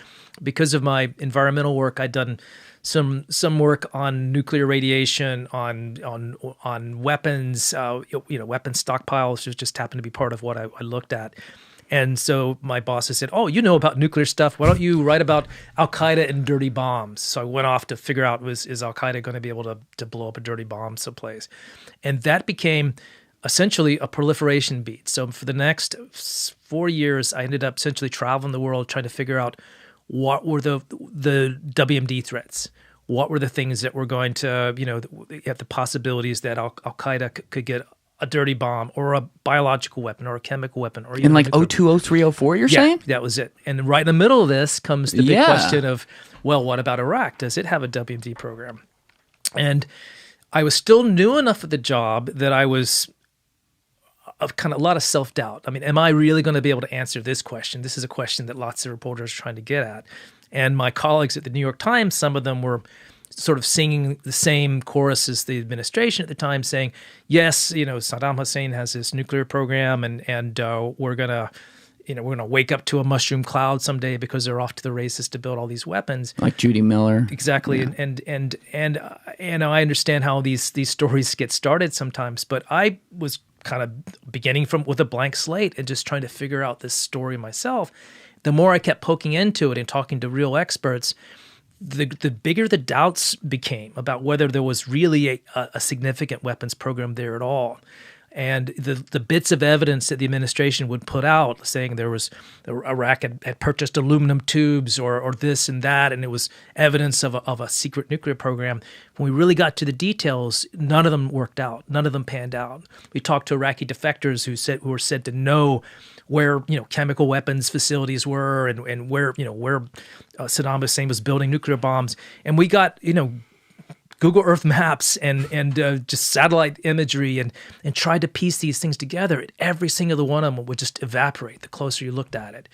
Because of my environmental work, I'd done some work on nuclear radiation, on weapons, weapon stockpiles. Just happened to be part of what I looked at. And so my bosses said, oh, you know about nuclear stuff. Why don't you write about Al-Qaeda and dirty bombs? So I went off to figure out, is Al-Qaeda going to be able to blow up a dirty bomb someplace? And that became essentially a proliferation beat. So for the next 4 years, I ended up essentially traveling the world trying to figure out what were the WMD threats. What were the things that were going to, have the possibilities that Al-Qaeda could get a dirty bomb or a biological weapon or a chemical weapon. Or in like 02, 03, 04, you're saying? That was it. And right in the middle of this comes the big question of, well, what about Iraq? Does it have a WMD program? And I was still new enough at the job that I was of kind of a lot of self-doubt. I mean, am I really going to be able to answer this question? This is a question that lots of reporters are trying to get at. And my colleagues at the New York Times, some of them were sort of singing the same chorus as the administration at the time, saying, yes, Saddam Hussein has this nuclear program, and we're gonna wake up to a mushroom cloud someday because they're off to the races to build all these weapons. Like Judy Miller. Exactly. Yeah. And I understand how these stories get started sometimes, but I was kind of beginning with a blank slate and just trying to figure out this story myself. The more I kept poking into it and talking to real experts, the bigger the doubts became about whether there was really a significant weapons program there at all. And the bits of evidence that the administration would put out saying Iraq had purchased aluminum tubes or this and that, and it was evidence of a secret nuclear program. When we really got to the details, none of them worked out. None of them panned out. We talked to Iraqi defectors who were said to know where chemical weapons facilities were and where Saddam Hussein was building nuclear bombs, and we got Google Earth maps and just satellite imagery and tried to piece these things together. And every single one of them would just evaporate the closer you looked at it.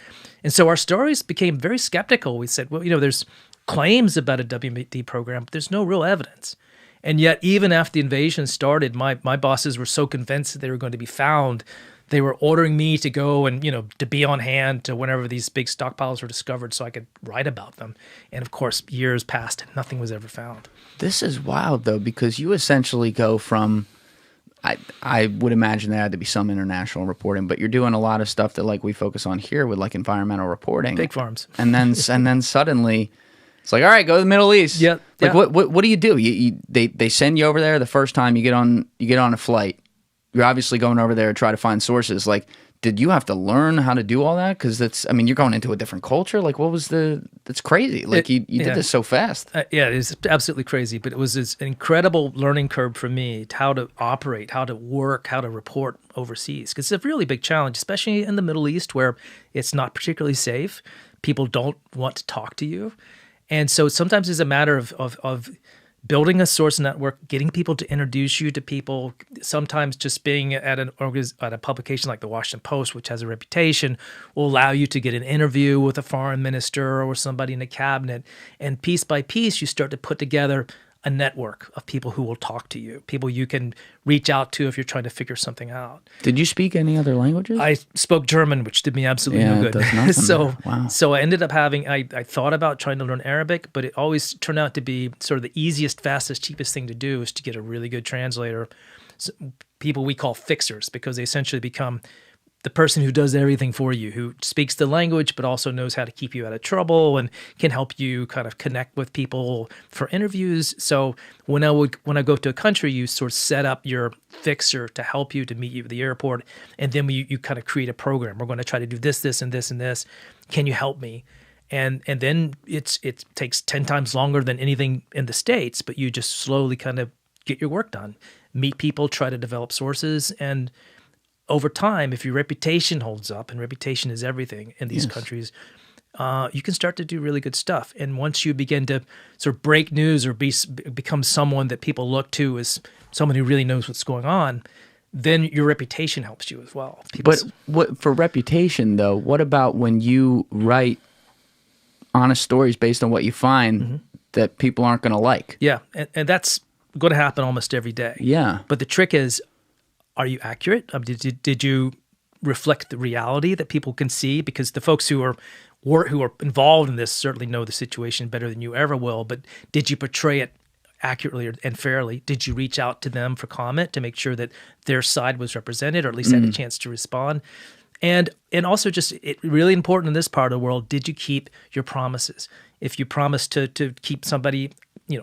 And so our stories became very skeptical. We said, well, there's claims about a WMD program, but there's no real evidence. And yet, even after the invasion started, my bosses were so convinced that they were going to be found, they were ordering me to go and, to be on hand to whenever these big stockpiles were discovered so I could write about them. And of course, years passed and nothing was ever found. This is wild, though, because you essentially go from, I would imagine there had to be some international reporting, but you're doing a lot of stuff that like we focus on here with like environmental reporting. Pig farms. And then suddenly it's like, all right, go to the Middle East. Yeah. Like what do you do? They send you over there the first time you get on a flight. You're obviously going over there to try to find sources. Like, did you have to learn how to do all that? Because you're going into a different culture. Like, that's crazy. Like, you did this so fast. Yeah, it was absolutely crazy. But it was this incredible learning curve for me, how to operate, how to work, how to report overseas. Because it's a really big challenge, especially in the Middle East where it's not particularly safe. People don't want to talk to you. And so sometimes it's a matter of building a source network, getting people to introduce you to people, sometimes just being at a publication like the Washington Post, which has a reputation, will allow you to get an interview with a foreign minister or somebody in the cabinet. And piece by piece, you start to put together a network of people who will talk to you, people you can reach out to if you're trying to figure something out. Did you speak any other languages? I spoke German, which did me absolutely no good. It does nothing. Wow. So I ended up I thought about trying to learn Arabic, but it always turned out to be sort of the easiest, fastest, cheapest thing to do is to get a really good translator, people we call fixers, because they essentially become the person who does everything for you, who speaks the language, but also knows how to keep you out of trouble and can help you kind of connect with people for interviews. So when I go to a country, you sort of set up your fixer to help you, to meet you at the airport, and then you kind of create a program. We're going to try to do this, this, and this, and this. Can you help me? And then it takes 10 times longer than anything in the States, but you just slowly kind of get your work done, meet people, try to develop sources, and over time, if your reputation holds up, and reputation is everything in these countries, you can start to do really good stuff. And once you begin to sort of break news or become someone that people look to as someone who really knows what's going on, then your reputation helps you as well. But for reputation, though, what about when you write honest stories based on what you find that people aren't going to like? Yeah, and that's going to happen almost every day. Yeah. But the trick is, are you accurate? Did you reflect the reality that people can see? Because the folks who are involved in this certainly know the situation better than you ever will. But did you portray it accurately and fairly? Did you reach out to them for comment to make sure that their side was represented, or at least had a chance to respond? And also, just really important in this part of the world, did you keep your promises? If you promised to keep somebody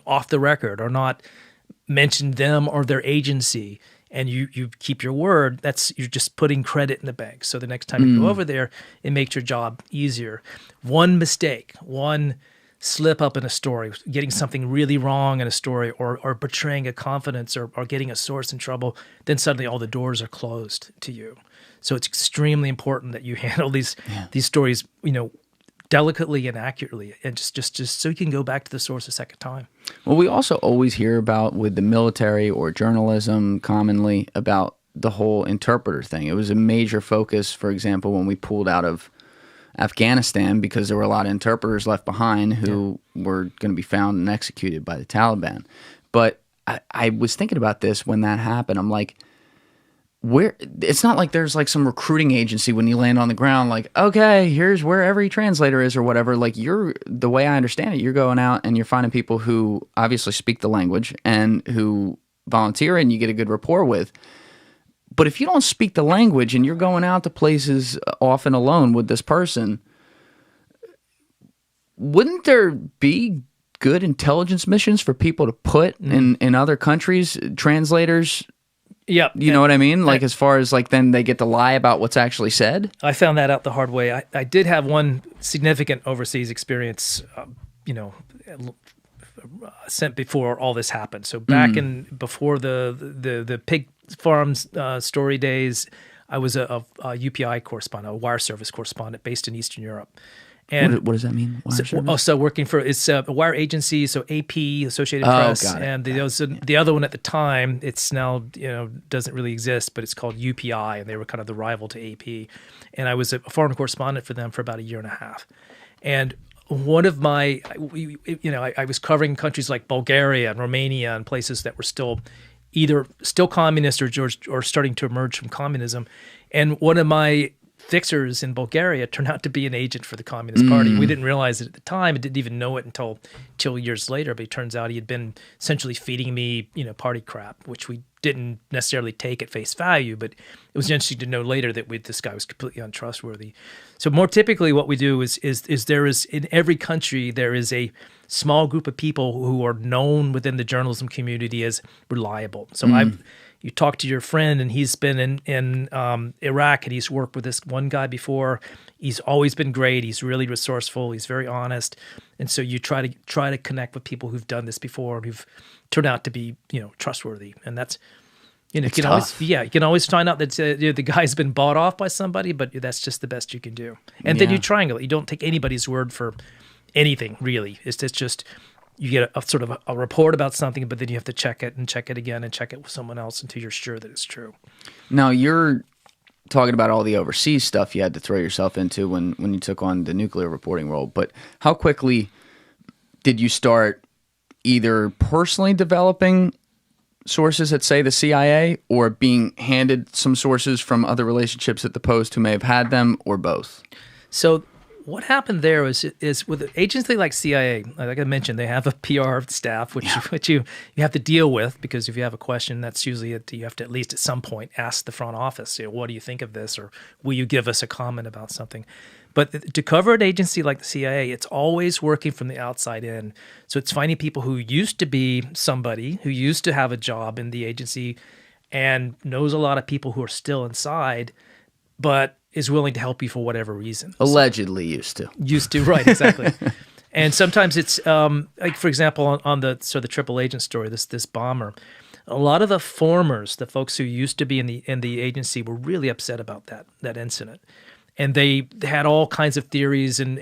off the record or not mention them or their agency, and you keep your word, you're just putting credit in the bank. So the next time you go over there, it makes your job easier. One mistake, one slip up in a story, getting something really wrong in a story, or betraying a confidence, or getting a source in trouble, then suddenly all the doors are closed to you. So it's extremely important that you handle these stories, delicately and accurately, and just so you can go back to the source a second time. Well, we also always hear about with the military or journalism commonly about the whole interpreter thing. It was a major focus, for example, when we pulled out of Afghanistan, because there were a lot of interpreters left behind who were going to be found and executed by the Taliban. But I was thinking about this when that happened. I'm like, it's not like there's like some recruiting agency when you land on the ground, like, okay, here's where every translator is or whatever. Like, the way I understand it, you're going out and you're finding people who obviously speak the language and who volunteer and you get a good rapport with. But if you don't speak the language and you're going out to places often alone with this person, wouldn't there be good intelligence missions for people to put in other countries, translators? Yep. You know what I mean? Like, as far as like then they get to lie about what's actually said? I found that out the hard way. I did have one significant overseas experience, sent before all this happened. So back before the pig farms story days, I was a UPI correspondent, a wire service correspondent based in Eastern Europe. And what does that mean? So working for it's a wire agency, so AP, Associated Press, and the other one at the time. It's now doesn't really exist, but it's called UPI, and they were kind of the rival to AP. And I was a foreign correspondent for them for about a year and a half. And one of my, I was covering countries like Bulgaria and Romania and places that were still communist or starting to emerge from communism. And one of my fixers in Bulgaria turned out to be an agent for the Communist Party. We didn't realize it at the time. I didn't even know it until years later. But it turns out he had been essentially feeding me, party crap, which we didn't necessarily take at face value. But it was interesting to know later that this guy was completely untrustworthy. So more typically, what we do is there is in every country there is a small group of people who are known within the journalism community as reliable. So you talk to your friend, and he's been in Iraq, and he's worked with this one guy before. He's always been great. He's really resourceful. He's very honest, and so you try to connect with people who've done this before and who've turned out to be trustworthy. And that's you can always find out that the guy's been bought off by somebody, but that's just the best you can do. And then you triangulate. You don't take anybody's word for anything really. It's just. You get a sort of a report about something, but then you have to check it and check it again and check it with someone else until you're sure that it's true. Now, you're talking about all the overseas stuff you had to throw yourself into when you took on the nuclear reporting role, but how quickly did you start either personally developing sources at, say, the CIA, or being handed some sources from other relationships at the Post who may have had them, or both? So what happened there is with an agency like CIA, like I mentioned, they have a PR staff, which you have to deal with, because if you have a question, that's usually you have to at least at some point ask the front office, what do you think of this, or will you give us a comment about something? But to cover an agency like the CIA, it's always working from the outside in. So it's finding people who used to be somebody, who used to have a job in the agency and knows a lot of people who are still inside, but is willing to help you for whatever reason. Allegedly used to. Used to, right, exactly. And sometimes it's, like, for example, on the triple agent story, this bomber, a lot of the formers, the folks who used to be in the agency, were really upset about that incident. And they had all kinds of theories and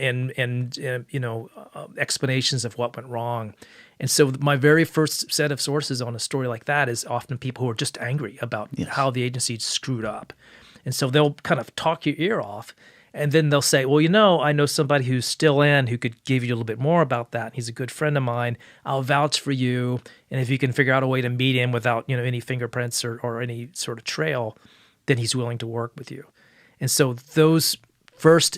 explanations of what went wrong. And so my very first set of sources on a story like that is often people who are just angry about how the agency screwed up. And so they'll kind of talk your ear off, and then they'll say, well, I know somebody who's still in who could give you a little bit more about that. He's a good friend of mine. I'll vouch for you. And if you can figure out a way to meet him without, any fingerprints or any sort of trail, then he's willing to work with you. And so those first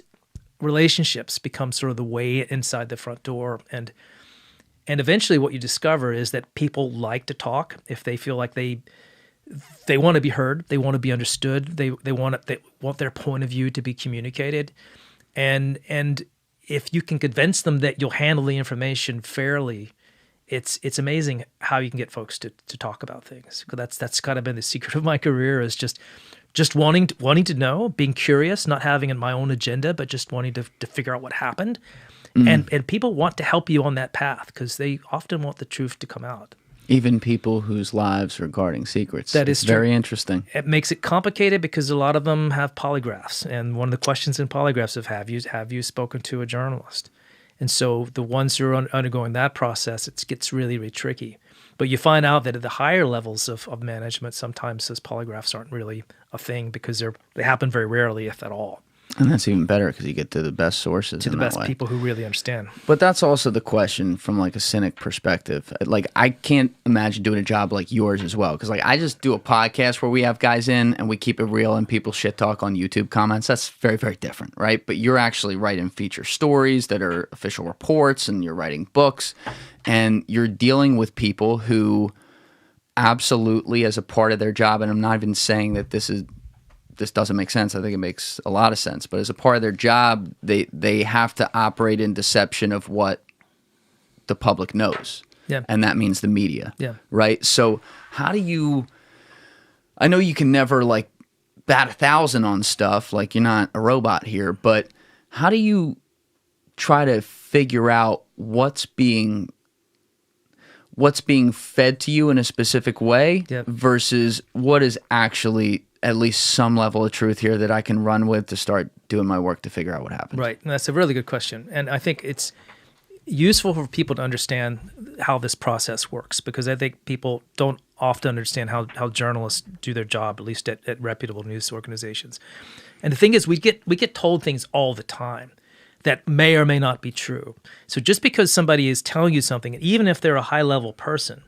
relationships become sort of the way inside the front door. And eventually what you discover is that people like to talk if they feel like they want to be heard, they want to be understood, they want their point of view to be communicated, and if you can convince them that you'll handle the information fairly, it's amazing how you can get folks to talk about things. That's kind of been the secret of my career, is just wanting to know, being curious, not having my own agenda, but just wanting to figure out what happened, and people want to help you on that path because they often want the truth to come out. Even people whose lives are guarding secrets. That is it's very interesting. It makes it complicated because a lot of them have polygraphs. And one of the questions in polygraphs is, have you spoken to a journalist? And so the ones who are undergoing that process, it gets really, really tricky. But you find out that at the higher levels of management, sometimes those polygraphs aren't really a thing because they happen very rarely, if at all. And that's even better because you get to the best sources. To the best people who really understand. But that's also the question from like a cynic perspective. Like I can't imagine doing a job like yours as well. Because like I just do a podcast where we have guys in and we keep it real and people shit talk on YouTube comments. That's very, very different, right? But you're actually writing feature stories that are official reports and you're writing books. And you're dealing with people who absolutely as a part of their job, and I'm not even saying that this doesn't make sense. I think it makes a lot of sense. But as a part of their job, they have to operate in deception of what the public knows. Yeah. And that means the media. Yeah. Right? So how do you – I know you can never like bat 1,000 on stuff. Like you're not a robot here. But how do you try to figure out what's being fed to you in a specific way versus what is actually – at least some level of truth here that I can run with to start doing my work to figure out what happened? Right. And that's a really good question. And I think it's useful for people to understand how this process works because I think people don't often understand how journalists do their job, at least at reputable news organizations. And the thing is, we get told things all the time that may or may not be true. So just because somebody is telling you something, even if they're a high-level person,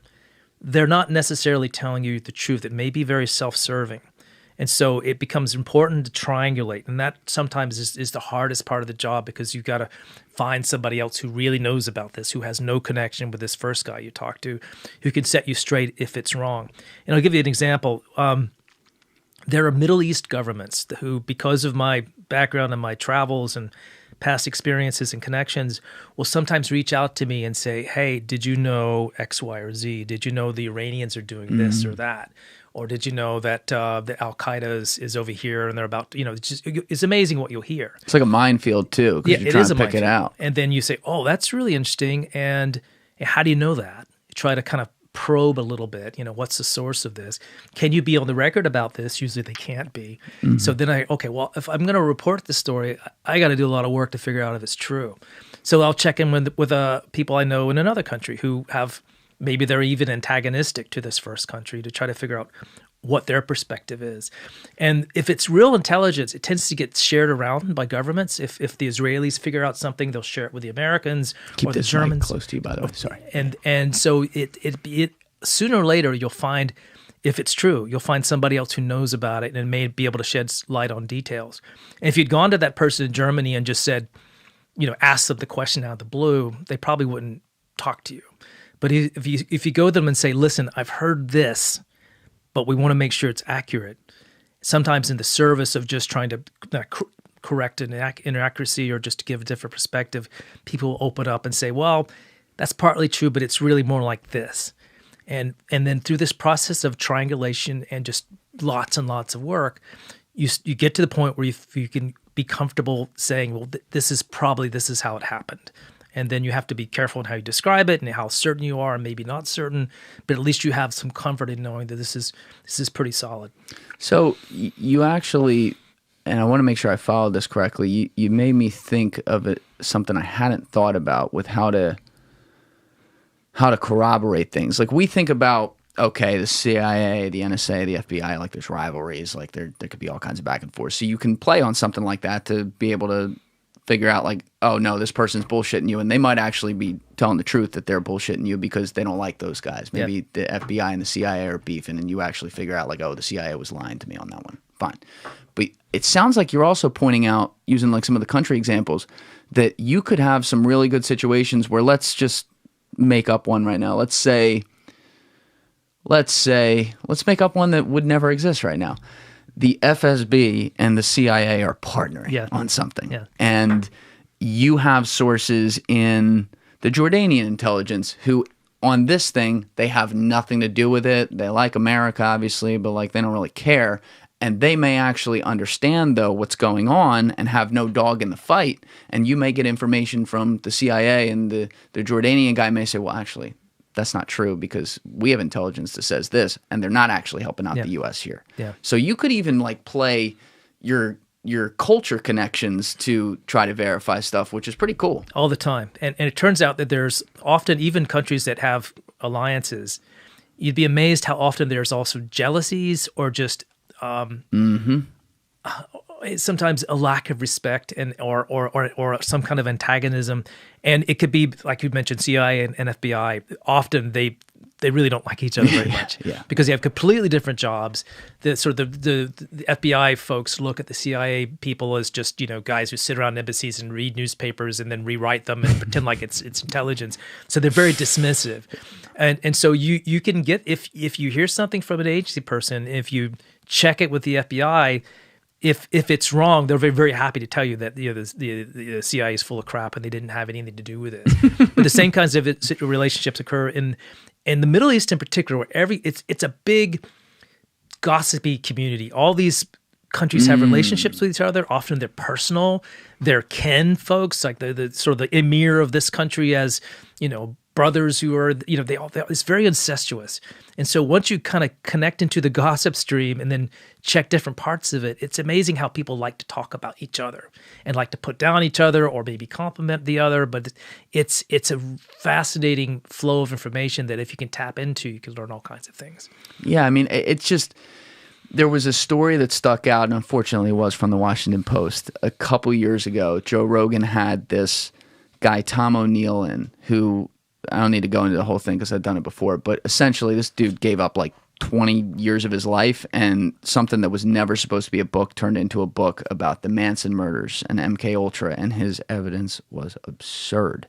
they're not necessarily telling you the truth. It may be very self-serving. And so it becomes important to triangulate. And that sometimes is the hardest part of the job because you've got to find somebody else who really knows about this, who has no connection with this first guy you talked to, who can set you straight if it's wrong. And I'll give you an example. There are Middle East governments who, because of my background and my travels and past experiences and connections, will sometimes reach out to me and say, hey, did you know X, Y, or Z? Did you know the Iranians are doing this or that? Or did you know that the Al-Qaeda is over here and they're about to, it's amazing what you'll hear. It's like a minefield too, because you're trying to pick it out. And then you say, oh, that's really interesting. And how do you know that? You try to kind of probe a little bit, what's the source of this? Can you be on the record about this? Usually they can't be. Mm-hmm. So then if I'm going to report the story, I got to do a lot of work to figure out if it's true. So I'll check in with people I know in another country who have maybe they're even antagonistic to this first country to try to figure out what their perspective is. And if it's real intelligence, it tends to get shared around by governments. If the Israelis figure out something, they'll share it with the Americans or the Germans. Keep this mic close to you, by the way. Sorry. And so it sooner or later you'll find, if it's true, you'll find somebody else who knows about it and may be able to shed light on details. And if you'd gone to that person in Germany and just said, asked them the question out of the blue, they probably wouldn't talk to you. But if you go to them and say, listen, I've heard this, but we want to make sure it's accurate, sometimes in the service of just trying to correct an inaccuracy or just to give a different perspective, people will open up and say, well, that's partly true, but it's really more like this. And then through this process of triangulation and just lots and lots of work, you get to the point where you can be comfortable saying, well, this is how it happened. And then you have to be careful in how you describe it and how certain you are and maybe not certain, but at least you have some comfort in knowing that this is pretty solid. So you actually, and I want to make sure I followed this correctly, you made me think of it, something I hadn't thought about with how to corroborate things. Like we think about, okay, the CIA, the NSA, the FBI, like there's rivalries, like there could be all kinds of back and forth. So you can play on something like that to be able to figure out like, oh no, this person's bullshitting you, and they might actually be telling the truth that they're bullshitting you because they don't like those guys. Maybe the FBI and the CIA are beefing, and you actually figure out like, oh, the CIA was lying to me on that one. Fine. But it sounds like you're also pointing out, using like some of the country examples, that you could have some really good situations where, let's just make up one right now. Let's make up one that would never exist right now. The FSB and the CIA are partnering on something. Yeah. And you have sources in the Jordanian intelligence who, on this thing, they have nothing to do with it. They like America, obviously, but like they don't really care. And they may actually understand, though, what's going on and have no dog in the fight. And you may get information from the CIA, and the Jordanian guy may say, well, actually, that's not true because we have intelligence that says this, and they're not actually helping out the U.S. here. Yeah. So you could even like play your culture connections to try to verify stuff, which is pretty cool. All the time. And it turns out that there's often, even countries that have alliances, you'd be amazed how often there's also jealousies or just sometimes a lack of respect and or some kind of antagonism. And it could be, like you mentioned, CIA and FBI. Often they really don't like each other very much because they have completely different jobs. The FBI folks look at the CIA people as just, guys who sit around embassies and read newspapers and then rewrite them and pretend like it's intelligence. So they're very dismissive. And so you can get, if you hear something from an agency person, if you check it with the FBI, if it's wrong, they're very, very happy to tell you that the CIA is full of crap and they didn't have anything to do with it. But the same kinds of relationships occur in the Middle East in particular, where it's a big gossipy community. All these countries have relationships with each other. Often they're personal. They're kin folks, like the sort of the emir of this country as brothers who are it's very incestuous. And so once you kind of connect into the gossip stream and then check different parts of it, it's amazing how people like to talk about each other and like to put down each other or maybe compliment the other. But it's a fascinating flow of information that if you can tap into, you can learn all kinds of things. Yeah, I mean, it's just, there was a story that stuck out, and unfortunately it was from the Washington Post. A couple years ago, Joe Rogan had this guy, Tom O'Neill, in, who, I don't need to go into the whole thing because I've done it before, but essentially this dude gave up like 20 years of his life, and something that was never supposed to be a book turned into a book about the Manson murders and MK Ultra, and his evidence was absurd.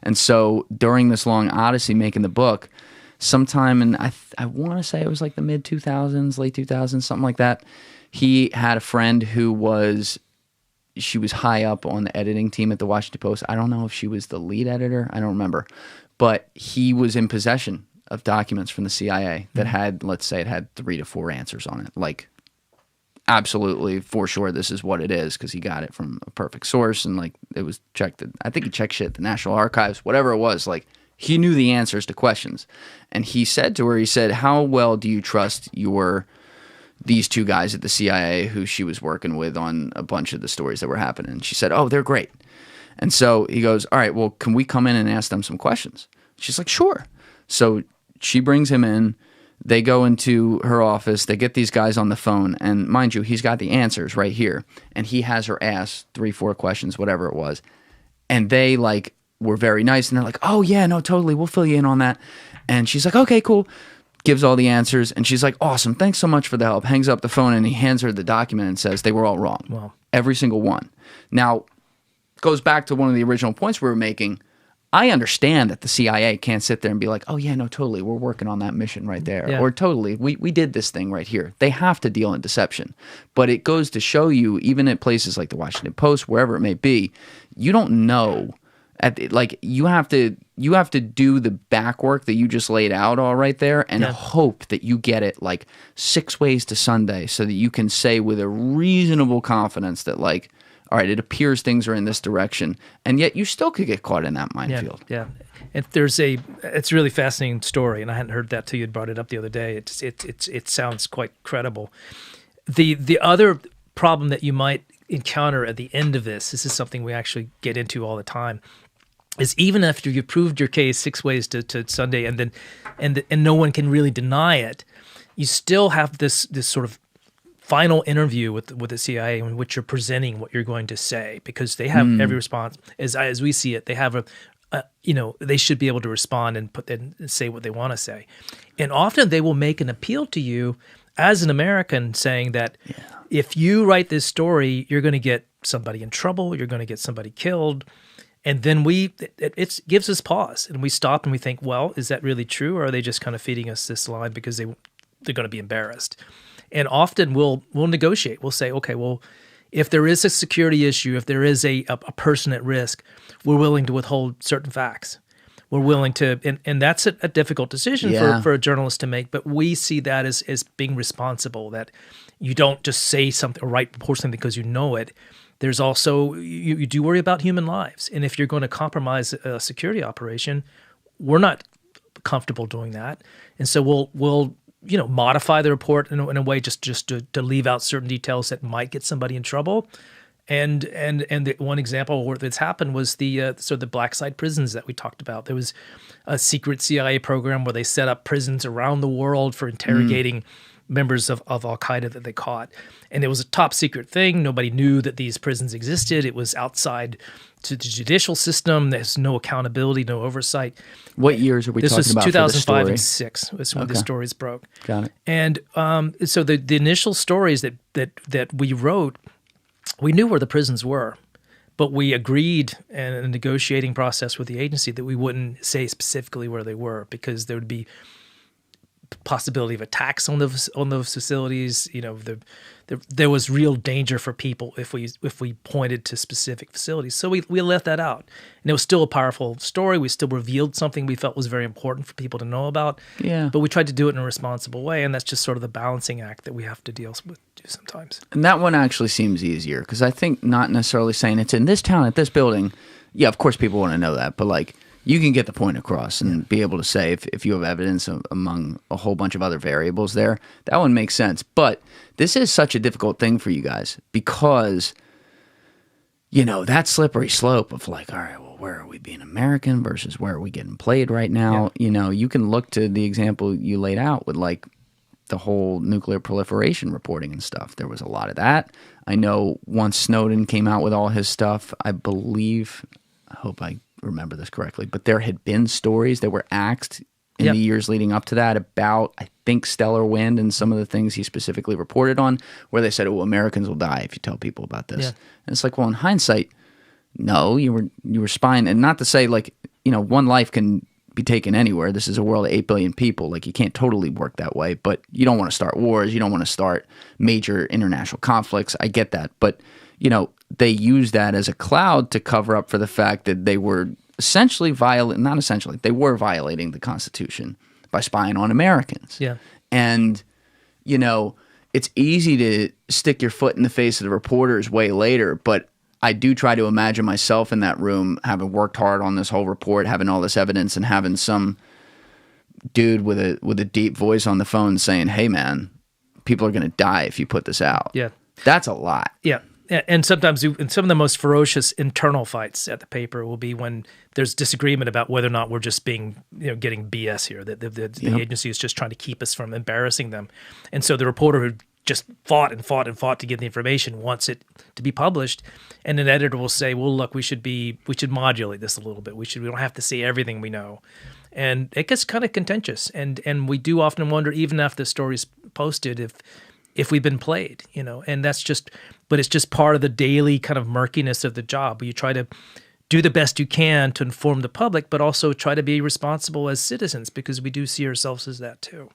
And so during this long odyssey making the book, sometime in, I want to say it was like the mid-2000s, late 2000s, something like that, he had a friend who she was high up on the editing team at the Washington Post. I don't know if she was the lead editor. I don't remember. But he was in possession of documents from the CIA that had, let's say it had 3 to 4 answers on it. Like, absolutely, for sure, this is what it is, because he got it from a perfect source, and like it was checked. I think he checked shit at the National Archives, whatever it was. Like, he knew the answers to questions. And he said to her, he said, how well do you trust these 2 guys at the CIA who she was working with on a bunch of the stories that were happening? And she said, oh, they're great. And so he goes, all right, well, can we come in and ask them some questions? She's like, sure. So she brings him in. They go into her office. They get these guys on the phone. And mind you, he's got the answers right here. And he has her ask 3, 4 questions, whatever it was. And they like were very nice. And they're like, oh, yeah, no, totally. We'll fill you in on that. And she's like, okay, cool. Gives all the answers. And she's like, awesome. Thanks so much for the help. Hangs up the phone, and he hands her the document and says they were all wrong. Wow. Every single one. Now, goes back to one of the original points we were making. I understand that the CIA can't sit there and be like, oh, yeah, no, totally, we're working on that mission right there. Yeah. Or totally, we did this thing right here. They have to deal in deception. But it goes to show you, even at places like the Washington Post, wherever it may be, you don't know. You have to do the back work that you just laid out all right there, and hope that you get it like 6 ways to Sunday, so that you can say with a reasonable confidence that, like, all right, it appears things are in this direction, and yet you still could get caught in that minefield. Yeah. And it's a really fascinating story, and I hadn't heard that till you brought it up the other day. It sounds quite credible. The other problem that you might encounter at the end of this is something we actually get into all the time, is even after you've proved your case 6 ways to Sunday, and no one can really deny it, you still have this sort of final interview with the CIA in which you're presenting what you're going to say, because they have every response. As we see it, they have they should be able to respond and say what they want to say. And often they will make an appeal to you as an American, saying that if you write this story, you're going to get somebody in trouble, you're going to get somebody killed. And then it gives us pause, and we stop and we think, well, is that really true, or are they just kind of feeding us this line because they're going to be embarrassed? And often we'll negotiate. We'll say, okay, well, if there is a security issue, if there is a person at risk, we're willing to withhold certain facts. We're willing to, and that's a difficult decision for a journalist to make, but we see that as being responsible, that you don't just say something or report something because you know it. There's also, you do worry about human lives. And if you're going to compromise a security operation, we're not comfortable doing that. And so we'll modify the report in a way just to leave out certain details that might get somebody in trouble. And the one example where that's happened was the black site prisons that we talked about. There was a secret CIA program where they set up prisons around the world for interrogating members of Al-Qaeda that they caught. And it was a top secret thing. Nobody knew that these prisons existed. It was outside to the judicial system. There's no accountability, no oversight. What years are we talking about? This was 2005 and for 6 was when the stories broke. Got it. And so the initial stories that we wrote, we knew where the prisons were, but we agreed in a negotiating process with the agency that we wouldn't say specifically where they were because there would be possibility of attacks on those facilities. There was real danger for people if we pointed to specific facilities. So we left that out, and it was still a powerful story. We still revealed something we felt was very important for people to know about. Yeah. But we tried to do it in a responsible way, and that's just sort of the balancing act that we have to deal with sometimes. And that one actually seems easier because I think not necessarily saying it's in this town at this building. Yeah, of course people want to know that, but like, you can get the point across and be able to say if you have evidence among a whole bunch of other variables there, that one makes sense. But this is such a difficult thing for you guys because, that slippery slope of like, all right, well, where are we being American versus where are we getting played right now? Yeah. You can look to the example you laid out with like the whole nuclear proliferation reporting and stuff. There was a lot of that. I know once Snowden came out with all his stuff, I hope I remember this correctly, but there had been stories that were axed in the years leading up to that about, I think, stellar wind and some of the things he specifically reported on where they said, oh, Americans will die if you tell people about this. Yeah. And it's like, well, in hindsight, no, you were spying. And not to say like, one life can be taken anywhere. This is a world of 8 billion people. Like you can't totally work that way, but you don't want to start wars. You don't want to start major international conflicts. I get that. But, they use that as a cloud to cover up for the fact that they were essentially they were violating the Constitution by spying on Americans. Yeah. And, it's easy to stick your foot in the face of the reporters way later, but I do try to imagine myself in that room having worked hard on this whole report, having all this evidence, and having some dude with a deep voice on the phone saying, hey, man, people are going to die if you put this out. Yeah. That's a lot. Yeah. And sometimes in some of the most ferocious internal fights at the paper will be when there's disagreement about whether or not we're just being, getting BS here, that the agency is just trying to keep us from embarrassing them. And so the reporter who just fought and fought and fought to get the information wants it to be published. And an editor will say, well, look, we should modulate this a little bit. We don't have to say everything we know. And it gets kind of contentious. And we do often wonder, even after the story's posted, if we've been played, and but it's just part of the daily kind of murkiness of the job where you try to do the best you can to inform the public, but also try to be responsible as citizens because we do see ourselves as that too.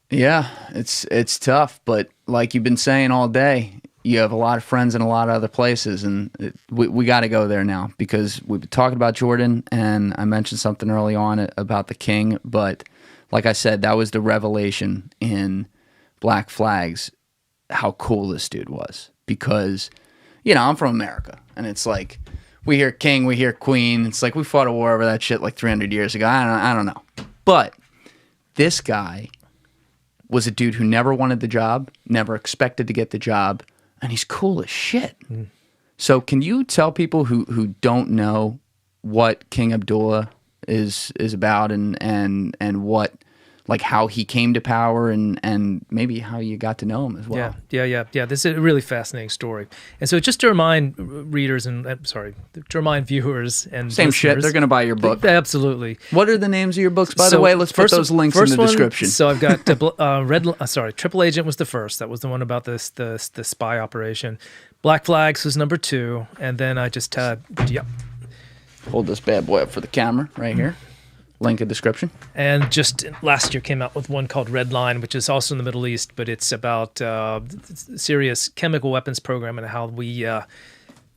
Yeah, it's tough, but like you've been saying all day, you have a lot of friends in a lot of other places, and we got to go there now because we've been talking about Jordan, and I mentioned something early on about the king, but like I said, that was the revelation in Black Flags, how cool this dude was. Because, I'm from America, and it's like, we hear king, we hear queen. It's like we fought a war over that shit like 300 years ago. I don't know. But this guy was a dude who never wanted the job, never expected to get the job, and he's cool as shit. Mm. So can you tell people who don't know what King Abdullah is about and what, like how he came to power and maybe how you got to know him as well? Yeah. This is a really fascinating story. And so just to remind readers to remind viewers and same shit, they're going to buy your book. Absolutely. What are the names of your books, by the way? Let's put those links in the description. So I've got Triple Agent was the first. That was the one about the spy operation. Black Flags was number 2, and then I just had hold this bad boy up for the camera right here. Link in description. And just last year came out with one called Red Line, which is also in the Middle East, but it's about Syria's chemical weapons program and how we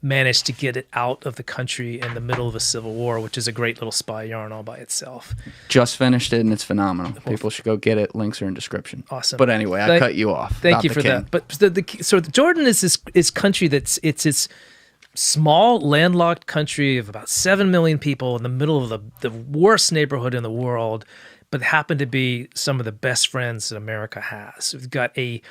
managed to get it out of the country in the middle of a civil war, which is a great little spy yarn all by itself. Just finished it, and it's phenomenal. People should go get it. Links are in description. Awesome. But anyway, I cut you off. Thank you for that. But so Jordan is this country that's it's small landlocked country of about 7 million people in the middle of the worst neighborhood in the world, but happen to be some of the best friends that America has. We've got a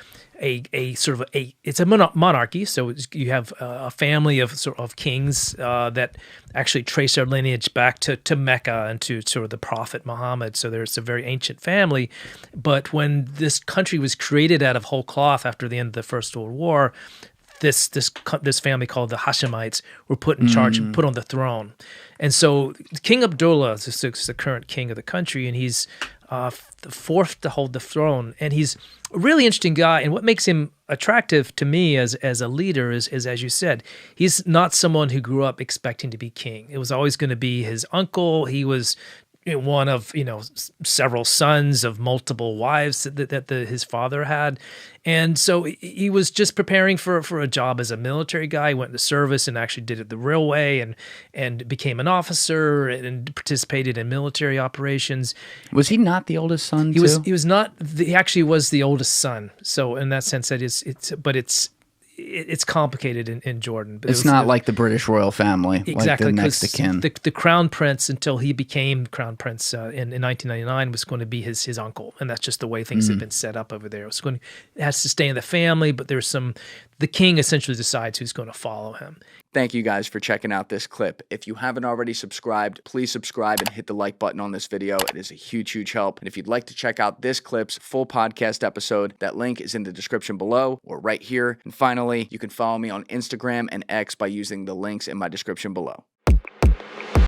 sort of it's a monarchy, so you have a family of sort of kings that actually trace their lineage back to Mecca and to sort of the Prophet Muhammad. So there's a very ancient family. But when this country was created out of whole cloth after the end of the First World War, this family called the Hashemites were put in charge and put on the throne. And so King Abdullah is the current king of the country, and he's the fourth to hold the throne. And he's a really interesting guy. And what makes him attractive to me as a leader is, as you said, he's not someone who grew up expecting to be king. It was always going to be his uncle. He was one of several sons of multiple wives that his father had, and so he was just preparing for a job as a military guy. He went into service and actually did the railway and became an officer and participated in military operations. Was he not the oldest son? He was not. He actually was the oldest son. So in that sense, it's complicated in Jordan. But it's not like the British royal family, exactly, like the next of kin. The crown prince, until he became crown prince in 1999, was going to be his uncle, and that's just the way things have been set up over there. It has to stay in the family, but the king essentially decides who's going to follow him. Thank you guys for checking out this clip. If you haven't already subscribed, please subscribe and hit the like button on this video. It is a huge, huge help. And if you'd like to check out this clip's full podcast episode, that link is in the description below or right here. And finally, you can follow me on Instagram and X by using the links in my description below.